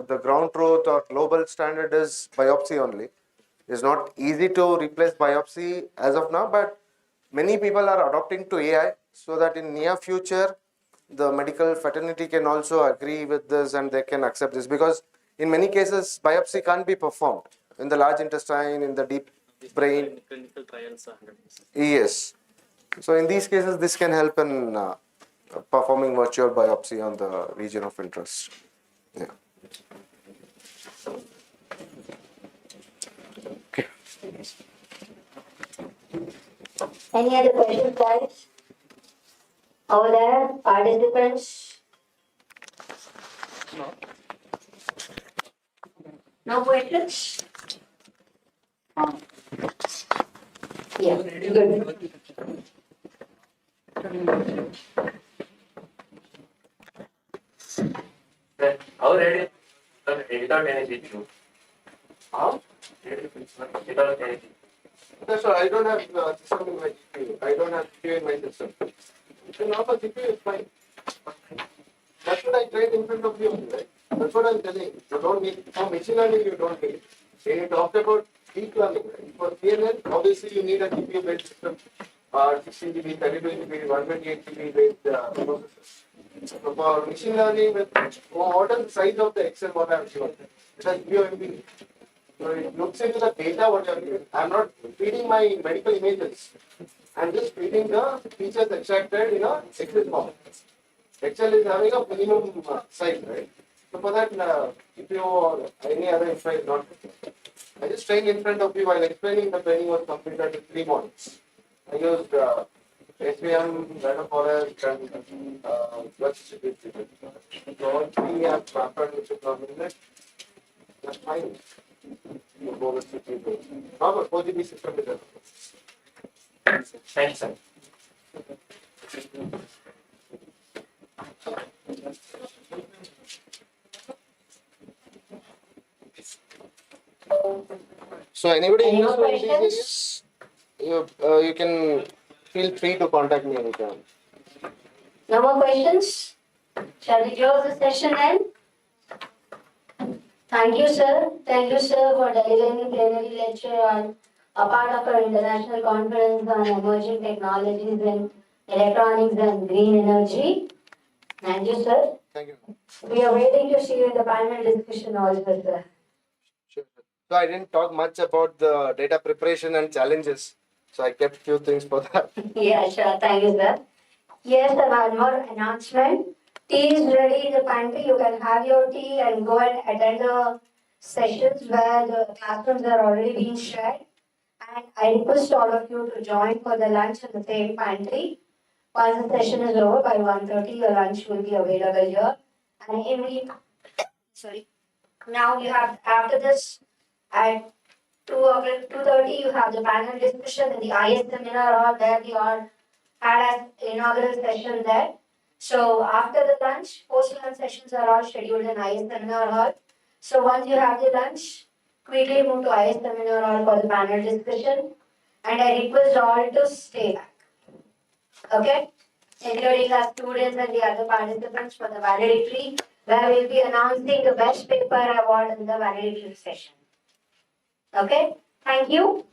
the ground truth or global standard is biopsy only. It's not easy to replace biopsy as of now, but many people are adopting to AI so that in near future the medical fraternity can also agree with this and they can accept this, because in many cases biopsy can't be performed in the large intestine, in the deep brain. Clinical trials are 100%. Yes. So in these cases this can help in performing virtual biopsy on the region of interest. Yeah. Okay. Any other questions, guys? Over there, participants? No. No questions? Yeah, good. How ready without any issue? How? Without any issue. That's why I don't have system in my GPU. I don't have GPU in my system. The normal GPU is fine. That's what I tried in front of you, right? That's what I'm telling you. You don't need, for machine learning you don't need. When you talked about deep learning, right? For CNN, obviously you need a GPU based system, 16 GB, 32 GB, 128 GB based processors. So for machine learning, what is the size of the Excel what I'm showing? It has UMB. So it looks into the data what you are giving. I'm not feeding my medical images. I'm just feeding the features extracted in a Excel form. Excel is having a minimum size, right? So for that, if you or any other infra is not, I just trained in front of you while explaining. The training was completed with 3 models. I used SVM, Data Forest, and so all 3 have transferred which is nominated. That's fine. You go with 50. Now, 4GB system is there. Thanks, sir. So anybody Any more interested in these questions? areas, you can feel free to contact me anytime. No more questions? Shall we close the session then? Thank you, sir. Thank you, sir, for delivering the plenary lecture on a part of our international conference on emerging technologies in electronics and green energy. Thank you, sir. Thank you. We are waiting to see you in the panel discussion also, sir. Sure. So I didn't talk much about the data preparation and challenges. So I kept few things for that. Yeah, sure. Thank you, sir. Yes, sir, one more announcement. Tea is ready in the pantry. You can have your tea and go and attend the sessions where the classrooms are already being shared. And I request all of you to join for the lunch in the same pantry. Once the session is over by 1:30, your lunch will be available here. And now you have, after this, at 2:30, you have the panel discussion in the IS seminar hall where we all had an inaugural session there. So after the lunch, post-lunch sessions are all scheduled in IS seminar hall. So once you have the lunch, quickly move to IS seminar hall for the panel discussion. And I request all to stay back. Okay? Including our students and the other participants for the valedictory, where we'll be announcing the best paper award in the valedictory session. Okay? Thank you.